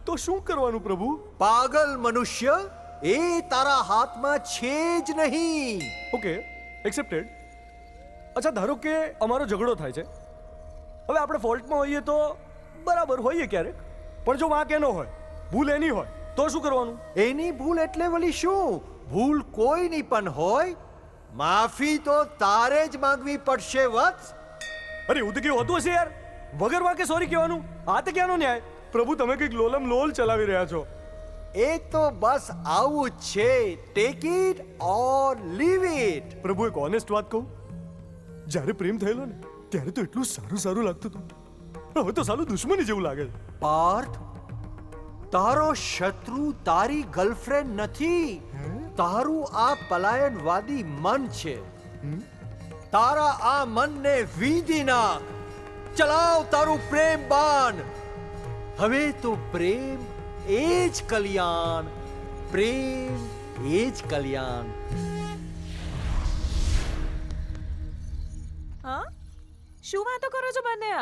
તો શું કરવાનું પ્રભુ? પાગલ મનુષ્ય, એ તારા હાથમાં છે જ નહીં. Okay, accepted. અચ્છા, ધારો કે અમારો ઝઘડો થાય છે. હવે આપણે ફોલ્ટમાં હોઈએ તો બરાબર હોઈએ ક્યારેક, પણ જો વાંક એનો હોય, ભૂલ એની હોય તો શું કરવાનું? એની ભૂલ એટલે વળી શું? ભૂલ કોઈની પણ હોય, માફી તો તારે જ માંગવી પડશે. વત્સ, અરે એવું તો કેવું હતું હશે યાર, વગર વાંકે સોરી કહેવાનું? આ તો ક્યાંનો ન્યાય? પ્રભુ, તમે કંઈક લોલમ લોલ ચલાવી રહ્યા છો. એ તો બસ આવું જ છે. Take it or leave it. પ્રભુ, એક ઓનેસ્ટ વાત કહું, જ્યારે પ્રેમ થયેલો ને ત્યારે તો એટલું સારું સારું લાગતું હતું, હવે તો સાલું દુશ્મની જેવું લાગે છે. પાર્થ, તારો શત્રુ તારી ગર્લફ્રેન્ડ નથી, તારું આ પલાયનવાદી મન છે. તારા આ મનને વીંધી નાખ. ચલાવ તારું પ્રેમ બાણ. હવે તો પ્રેમ એ જ કલ્યાણ, પ્રેમ એ જ કલ્યાણ. હા, શું વાતો કરો છો બંને?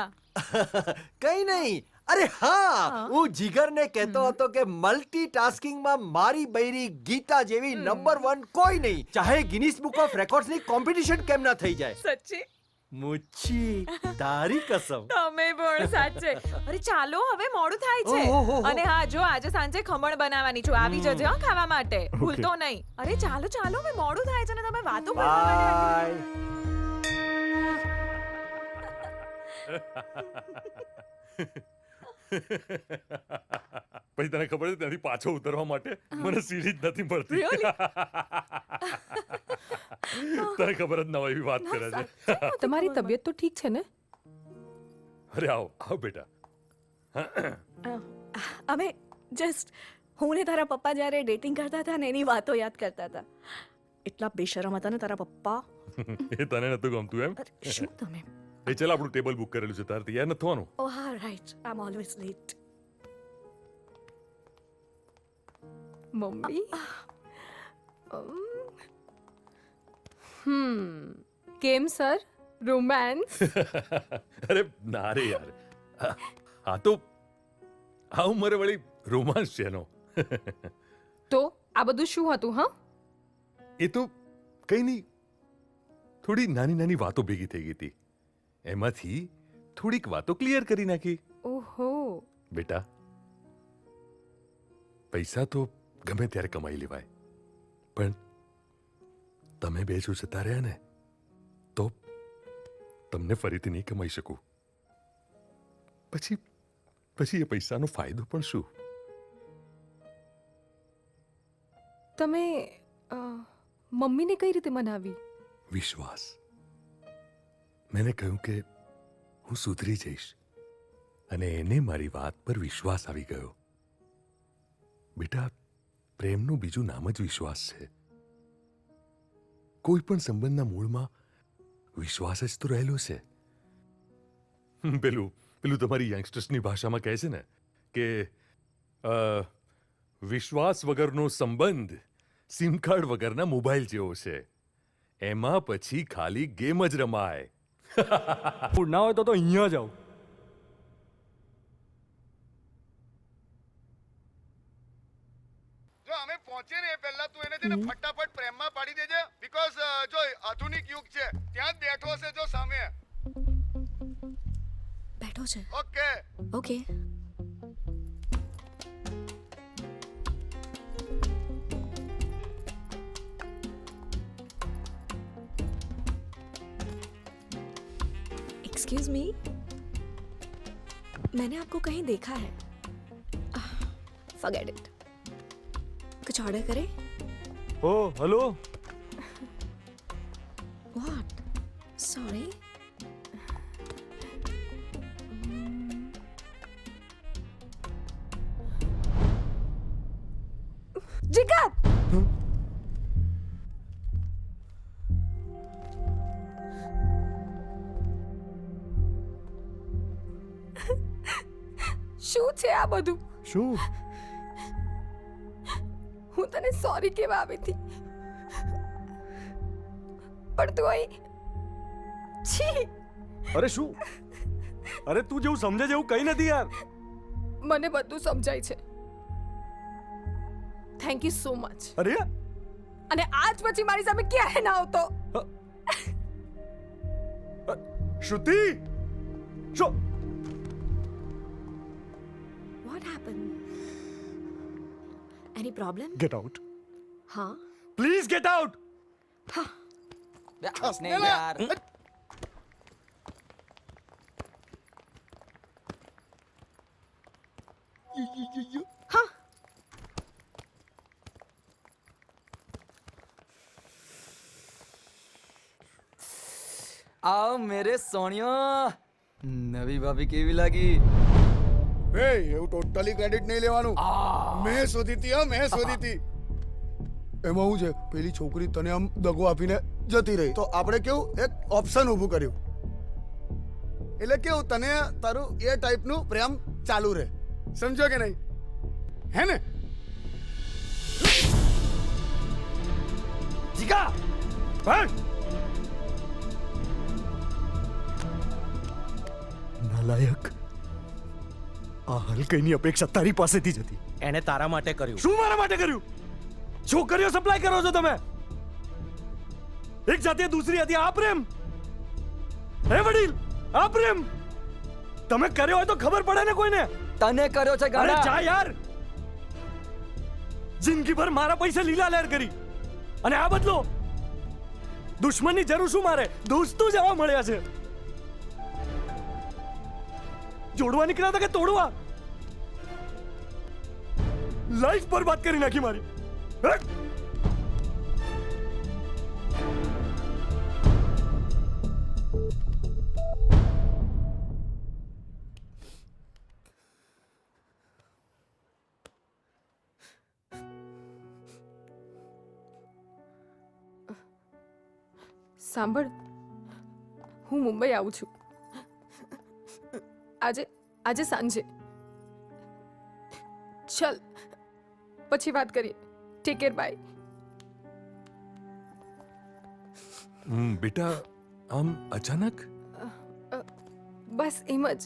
કઈ નહીં. અરે હા, હું જીગરને કહેતો હતો કે મલ્ટીટાસ્કિંગમાં મારી બૈરી ગીતા જેવી નંબર 1 કોઈ નહીં. ચાહે ગિનિસ બુક ઓફ રેકોર્ડ્સની કોમ્પિટિશન કેમ ના થઈ જાય. સચ્ચી? મુચ્છી, તારી કસમ. તમે પણ સાચે. અરે ચાલો, હવે મોડું થાય છે. અને હા, જો આજે સાંજે ખમણ બનાવવાની છું, આવી જજો હા ખાવા માટે, ભૂલતો નહીં. અરે ચાલો ચાલો, હવે મોડું થાય છે ને તમે વાતો કરવા માટે. પછી તને ખબર છે ત્યાંથી પાછો ઉતરવા માટે મને સીડી જ નથી મળતી. તને ખબર જ ન હોય એવી વાત કરે છે. તમારી તબિયત તો ઠીક છે ને? અરે આવો આવો બેટા. અમે જસ્ટ હું ને તારા પપ્પા જ્યારે ડેટિંગ કરતા હતા ને એની વાતો યાદ કરતા હતા. એટલા બેશરમ હતા ને તારા પપ્પા. એ તને નતું ગમતું એમ? શું તમે? એ ચાલ, આપણું ટેબલ બુક કરેલું છે, તારે તૈયાર નથી થવાનું? ઓહ હા, right, I am always late. મમ્મી, કેમ સર, રોમાન્સ? અરે ના રે યાર, આ તો આ ઉંમરે વળી રોમાન્સ છે એનો. તો આ બધું શું હતું? હા, એ તો કઈ નહીં, થોડી નાની નાની વાતો ભેગી થઈ ગઈ હતી, એમાંથી થોડીક વાતો ક્લિયર કરી નાખી. ઓહો. બેટા, પૈસા તો ગમે ત્યારે કમાઈ લેવાય, પણ તમે બે જો જતા રહ્યા ને તો તમને ફરીથી નહીં કમાઈ શકું. પછી એ પૈસાનો ફાયદો પણ શું? તમે મમ્મીને કઈ રીતે મનાવી? વિશ્વાસ. મેને કહ્યું કે હું સુધરી જઈશ અને એને મારી વાત પર વિશ્વાસ આવી ગયો. બેટા, પ્રેમનું બીજું નામ જ વિશ્વાસ છે. કોઈ પણ સંબંધના મૂળમાં વિશ્વાસ જ તો રહેલો છે. પેલું તમારી યંગસ્ટર્સની ભાષામાં કહે છે ને કે વિશ્વાસ વગરનો સંબંધ સિમ કાર્ડ વગરના મોબાઈલ જેવો છે. એમાં પછી ખાલી ગેમ જ રમાય. ના હોય તો અહીંયા જાઓ. જો અમે પહોંચીએ ને એ પહેલા તું એને છે ને ફટાફટ પ્રેમમાં પાડી દેજે, બીકોઝ જો આધુનિક યુગ છે, ત્યાં જ બેઠો છે જો સામે. બેઠો છે. Okay okay. एक्सक्यूज मी, मैंने आपको कहीं देखा है. Forget it. कुछ ऑर्डर करें? ઓ હેલો. What? Sorry. जिगर! શું છે આ બધું? શું? હું તને સોરી કહેવા આવી હતી, પણ તું અહીં છી. અરે શું? અરે તું જેવું સમજે જેવું કઈ નથી યાર. મને બધું સમજાય છે. Thank you so much. અરે અને આજ પછી મારી સામે ક્યાંય ના આવતો. શ્રુતિ, શું? What happened? Any problem? Get out. हाँ. Please get out. नहीं यार. हाँ. आओ मेरे सोनियो. નવી ભાભી કેવી લાગી? એ એવું ટોટલી ક્રેડિટ નહીં લેવાનું. મેં શોધી હતી, મેં શોધી હતી. એમાં શું છે, પેલી છોકરી તને આમ દગો આપીને જતી રહી, તો આપણે કેવું એક ઓપ્શન ઊભું કર્યું. એટલે કેવું તને તારું એ ટાઈપનું પ્રેમ ચાલુ રહે. સમજો કે નહીં? હે ને? જીગા ભાઈ, નાલાયક. આ હલકઈની અપેક્ષા તારી પાસેથી જ હતી. એણે તારા માટે કર્યું. શું મારા માટે કર્યું? છોકરીઓ સપ્લાય કરો છો તમે. એક જાતે દૂસરી હતી. આ પ્રેમ? હે વડીલ, આ પ્રેમ તમે કર્યો હોય તો ખબર પડે ને કોઈને. તને કર્યો છે ગાડા. અરે જા યાર. જિંદગીભર મારા પૈસે લીલા લહેર કરી અને આ બદલો દુશ્મનની જરૂર શું મારે? દોસ્તો જવા મળ્યા છે. જોડવા નીકળ્યા હતા કે તોડવા? લાઈફ બરબાદ કરી નાખી મારી. સાંભળ, હું મુંબઈ આવું છું આજે સાંજે. ચલ પછી વાત કરીએ. Take care, bye. બેટા, આમ અચાનક? બસ એમ જ.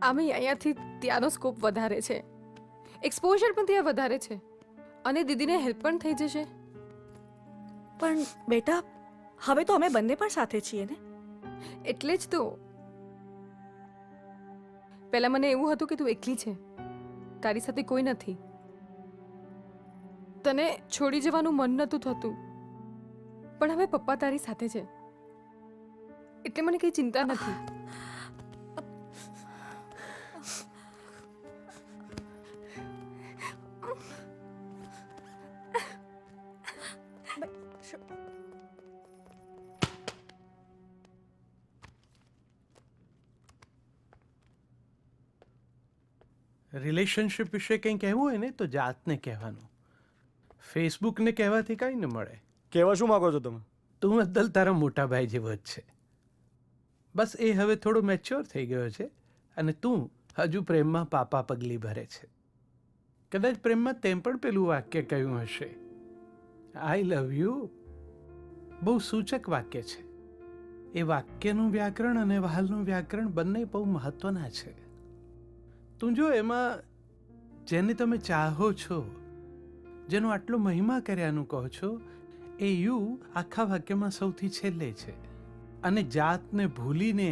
આમે અહીંયાથી ત્યાંનો સ્કોપ વધારે છે, એક્સપોઝર પણ ત્યાં વધારે છે અને દીદીને હેલ્પ પણ થઈ જશે. પણ બેટા, હવે તો અમે બંને પણ સાથે છીએ ને. એટલે જ તો. પહેલા મને એવું હતું કે તું એકલી છે, તારી સાથે કોઈ નથી. તને છોડી જવાનું મન નતું થતું, પણ હવે પપ્પા તારી સાથે છે એટલે મને કઈ ચિંતા નથી. રિલેશનશિપ વિશે કંઈ કહેવું હોય ને તો જાતને કહેવાનું. ફેસબુકને કહેવાથી કાંઈ ન મળે. કહેવા શું માંગો છો તમે? તું અદ્દલ તારા મોટા ભાઈ જેવો જ છે. બસ એ હવે થોડો મેચ્યોર થઈ ગયો છે અને તું હજુ પ્રેમમાં પાપા પગલી ભરે છે. કદાચ પ્રેમમાં તેમ પણ પેલું વાક્ય કહ્યું હશે, આઈ લવ યુ. બહુ સૂચક વાક્ય છે. એ વાક્યનું વ્યાકરણ અને વહાલનું વ્યાકરણ બંને બહુ મહત્વના છે. તું જો એમાં જેને તમે ચાહો છો, જેનો આટલો મહિમા કર્યાનું કહો છો, એ યુ આખા વાક્યમાં સૌથી છેલ્લે છે. અને જાતને ભૂલીને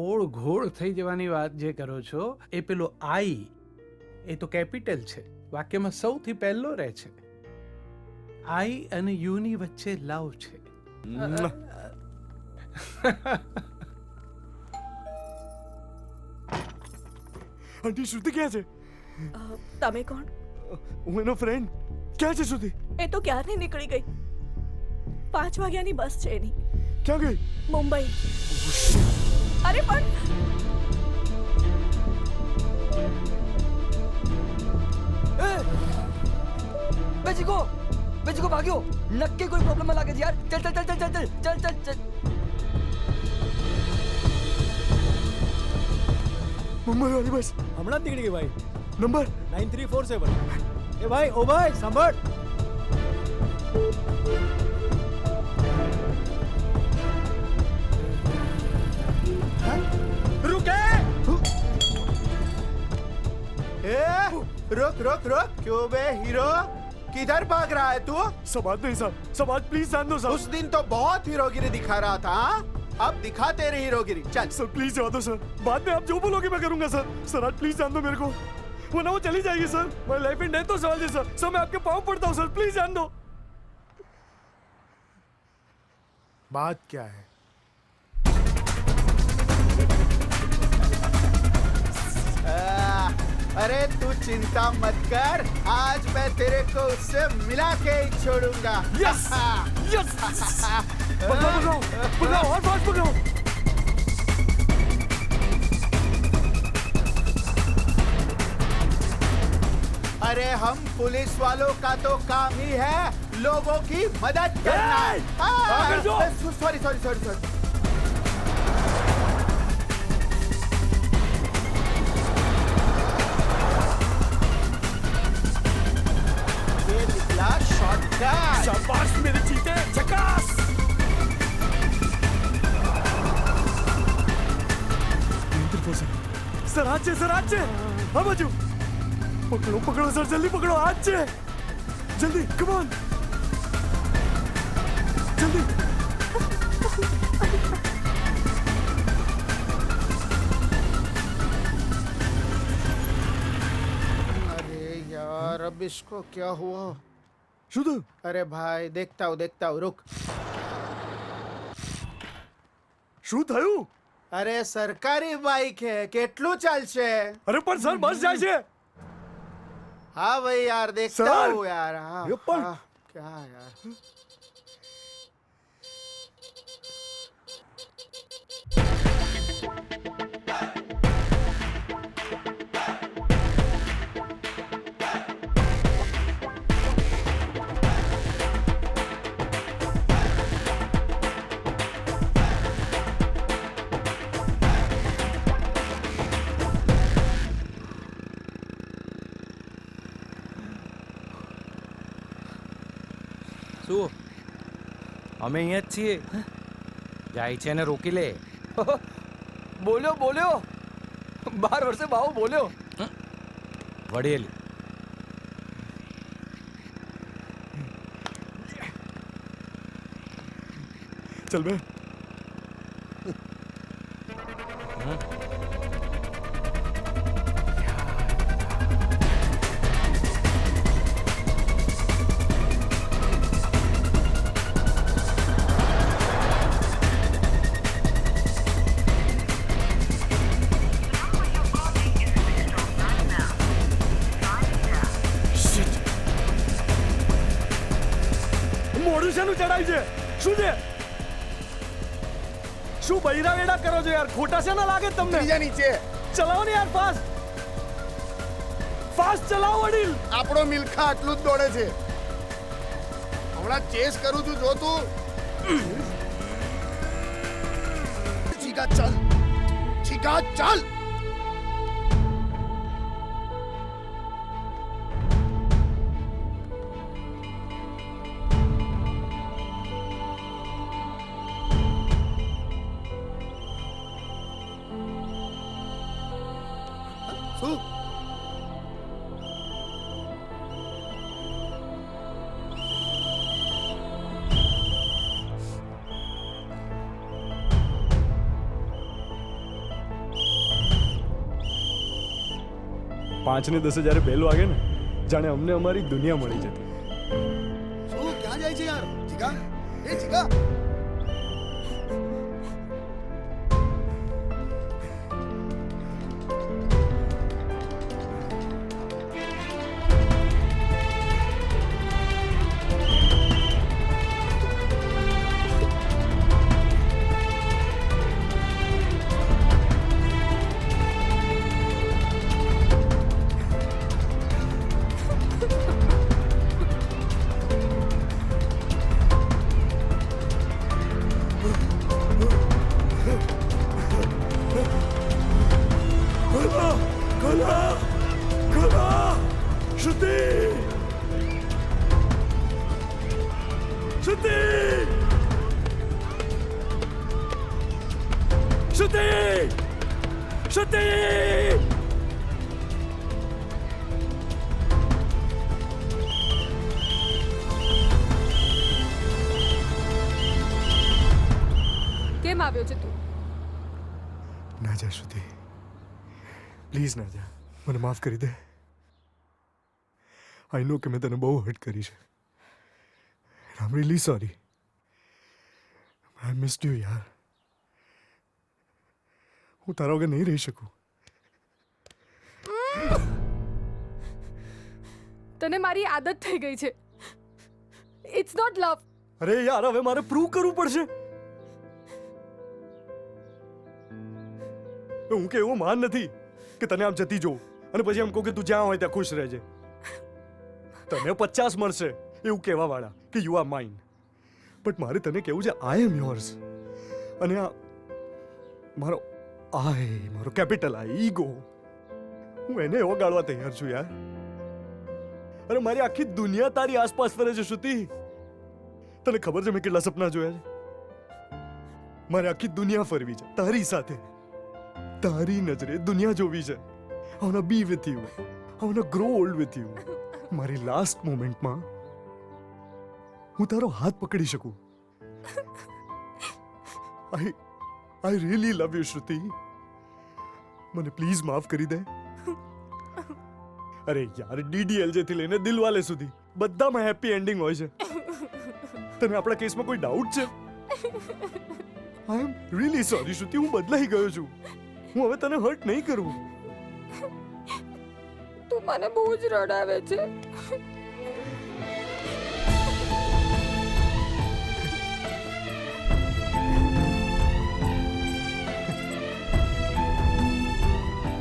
ઓળ ઘોળ થઈ જવાની વાત જે કરો છો, એ પેલો આઈ એ તો કેપિટલ છે, વાક્યમાં સૌથી પહેલો રહે છે. આઈ અને યુની વચ્ચે લવ છે. આંટી શ્રુતિ ક્યાં છે? તમે કોણ? હું એનો ફ્રેન્ડ. ક્યાં છે શ્રુતિ? એ તો ક્યારની નીકળી ગઈ. 5 વાગ્યાની બસ છે એની. ક્યાં ગઈ? મુંબઈ. અરે પણ બેચીકો ભાગ્યો. નક્કી કોઈ પ્રોબ્લેમ લાગે છે યાર. ચલ ચલ ચલ ચલ ચલ ચલ ચલ. મુંબઈ વાળી બસ હમણાં જ નીકળી ગઈ ભાઈ. નંબર 9347. એ ભાઈ, ઓ ભાઈ સાંભળ. रुके रुक रुक रुक क्यों बे हीरो, किधर भाग रहा है तू? समाज नहीं साहब, समाज प्लीज जान दो साहब. उस दिन तो बहुत हीरोगिरी दिखा रहा था, अब दिखा तेरी हीरोगिरी. चल सर प्लीज जान दो सर. बाद में आप जो बोलोगे मैं करूंगा सर. सर आज प्लीज जान दो मेरे को, वरना वो चली जाएगी सर. मेरी लाइफ एंड डेथ तो सवाल है सर. सर मैं आपके पाँव पड़ता हूँ सर, प्लीज जान दो. बात क्या है? अरे तू चिंता मत कर, आज मैं तेरे को उससे मिला के ही छोड़ूंगा. Yes yes. पकड़ो और फास्ट पकड़ो. अरे हम पुलिस वालों का तो काम ही है लोगों की मदद करना. Sorry sorry sorry sorry. ये निकला शॉटगन. शाबाश मेरे चीते, झकास. सर आज से हाँ बाजू. पकड़ो पकड़ो सर, जल्दी पकड़ो. आज से जल्दी, कम ऑन जल्दी. अरे यार अब इसको क्या हुआ? शुद्ध. अरे भाई देखता हूँ रुक. શું થયું? અરે સરકારી બાઈક હે, કેટલું ચાલશે? અરે પણ સર બસ જાય છે. हाँ भाई यार देखता सर! हूँ यार. हाँ, ये पर- हाँ, क्या यार. શું અમે અહીંયા જ છીએ. જાય છે ને રોકી લે. બોલ્યો 12 વર્ષે બાવો બોલ્યો. વડેલી चल बे. મોઢું શેનું ચડાય છે? શું છે? શું બૈરા વેડા કરો છો યાર? ખોટા છે ના લાગે તમને? બીજા નીચે ચલાવો ને યાર, ફાસ્ટ ફાસ્ટ ચલાવો વડીલ. આપણો મિલ્ખા આટલું જ દોડે છે. હમણાં ચેસ કરું છું, જો તું. જીગા ચાલ, જીગા ચાલ. શું? પાંચ ને 10 જ્યારે બેલ વાગે ને, જાણે અમને અમારી દુનિયા મળી જતી. શું ક્યાં જાય છે યાર? જીગા, એ જીગા. કેમ આવ્યો છે તું? ના જા શ્રુતિ, પ્લીઝ ના જા. મને માફ કરી દે. આઈ નો કે મેં તને બહુ હર્ટ કરી છે. I am really sorry. I missed you યાર. હું તારા વગર નહીં રહી શકું. તને મારી આદત થઈ ગઈ છે. ઇટ્સ નોટ લવ. અરે યાર, હવે મારે પ્રૂવ કરવું પડશે. હું કે એવો માન નથી કે તને આમ જતી જોઉં અને પછી એમ કહું કે તું જ્યાં હોય ત્યાં ખુશ રહેજે. તને 50 મળશે એવું કહેવા વાળા કે યુ આર માઇન, બટ મારે તને કહેવું છે આઈ એમ યોર્સ. અને આ મારો મારો કેપિટલ ઈગો, હું એને એવો ગાળવા તૈયાર છું યાર. અરે મારી આખી દુનિયા તારી આસપાસ ફરે છે શ્રુતિ. તને ખબર છે મેં કેટલા સપના જોયા છે? મારે આખી દુનિયા ફરવી છે તારી સાથે. તારી નજરે દુનિયા જોવી છે. I wanna be with you. I wanna grow old with you. મારી લાસ્ટ મોમેન્ટમાં હું તારો હાથ પકડી શકું. I really love you, શ્રુતિ. મને પ્લીઝ માફ કરી દે. અરે યાર, DDLJ થી લઈને દિલવાલે સુધી બધામાં હેપી એન્ડિંગ હોય છે. તને આપણા કેસમાં કોઈ ડાઉટ છે? I am really sorry, શ્રુતિ. હું બદલાઈ ગયો છું. હું હવે તને હર્ટ નહીં કરું. તું મને બહુ જ રડાવે છે.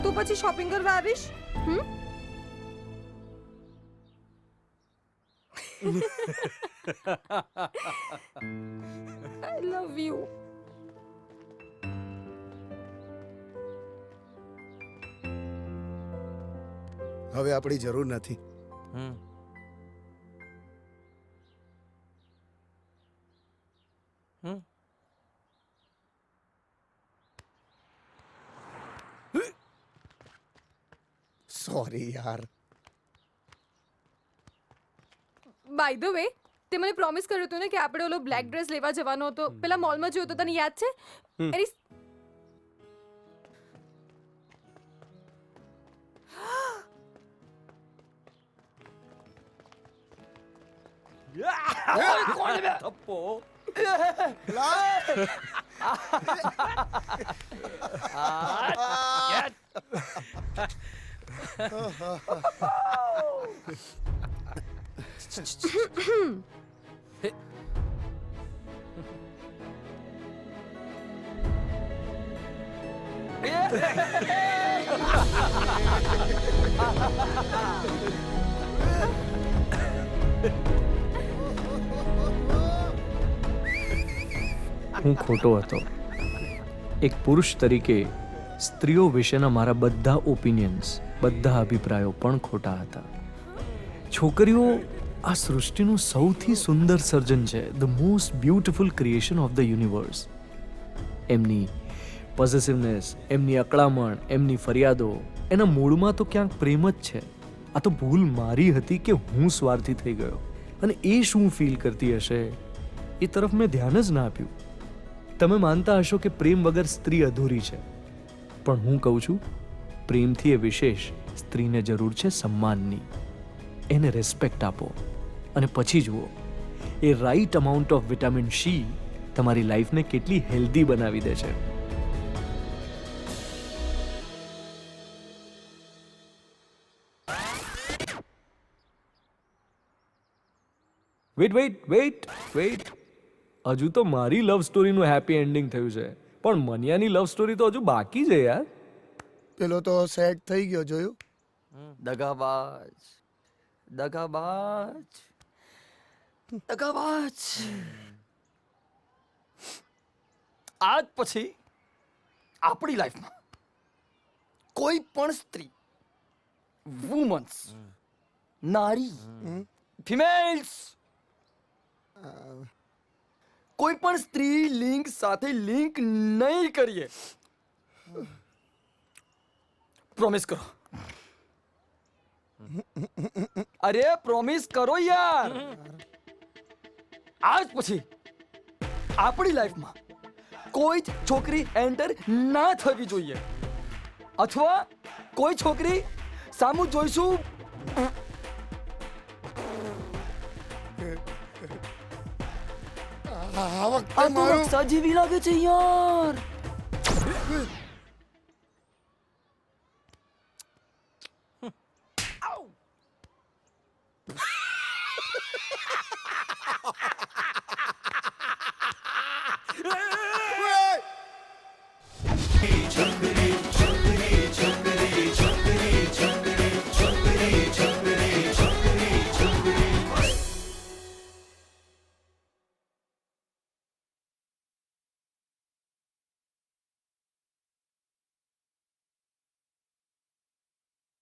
તું પછી શોપિંગ કરવા આવીશ? I love you. હવે આપણી જરૂર નથી. સોરી યાર. બાય ધ વે, તે મને પ્રોમિસ કર્યું હતું ને કે આપણે ઓલો બ્લેક ડ્રેસ લેવા જવાનો હતો પેલા મોલમાં જોયો તો, તને યાદ છે? એની હું ખોટો હતો. એક પુરુષ તરીકે સ્ત્રીઓ વિશેના મારા બધા ઓપિનિયન્સ, બધા અભિપ્રાયો પણ ખોટા હતા. છોકરીઓ આ સૃષ્ટિનું સૌથી સુંદર સર્જન છે, the most beautiful creation of the universe. એમની પોઝેસિવનેસ, એમની અકળામણ, એમની ફરિયાદો, એના મૂળમાં તો ક્યાંક પ્રેમ જ છે. આ તો ભૂલ મારી હતી કે હું સ્વાર્થી થઈ ગયો, અને એ શું ફીલ કરતી હશે એ તરફ મેં ધ્યાન જ ના આપ્યું. તમે માનતા હશો કે પ્રેમ વગર સ્ત્રી અધૂરી છે, પણ હું કહું છું, પ્રેમથી એ વિશેષ સ્ત્રીને જરૂર છે સન્માનની. એને રેસ્પેક્ટ આપો, અને પછી જુઓ a right amount of vitamin C તમારી લાઈફને કેટલી હેલ્ધી બનાવી દે છે. વેઇટ વેઇટ વેઇટ વેઇટ હજુ તો મારી લવ સ્ટોરીનું હેપી એન્ડિંગ થયું છે, પણ મનિયાની લવ સ્ટોરી તો હજુ બાકી છે યાર. પેલો તો સેટ થઈ ગયો, જોયું? દગાબાજ, દગાબાજ, દગાબાજ. આજ પછી આપણી લાઈફમાં કોઈ પણ સ્ત્રી, વુમન્સ, નારી, ફિમેલ્સ, કોઈ પણ સ્ત્રી લિંક સાથે લિંક નહીં કરીએ. પ્રોમિસ કરો. અરે પ્રોમિસ કરો યાર. આજ પછી આપણી લાઈફમાં કોઈ જ છોકરી એન્ટર ના થવી જોઈએ, અથવા કોઈ છોકરી સામું જોઈશું આ વખતે આ તો નકશા જેવી લાગે છે યાર.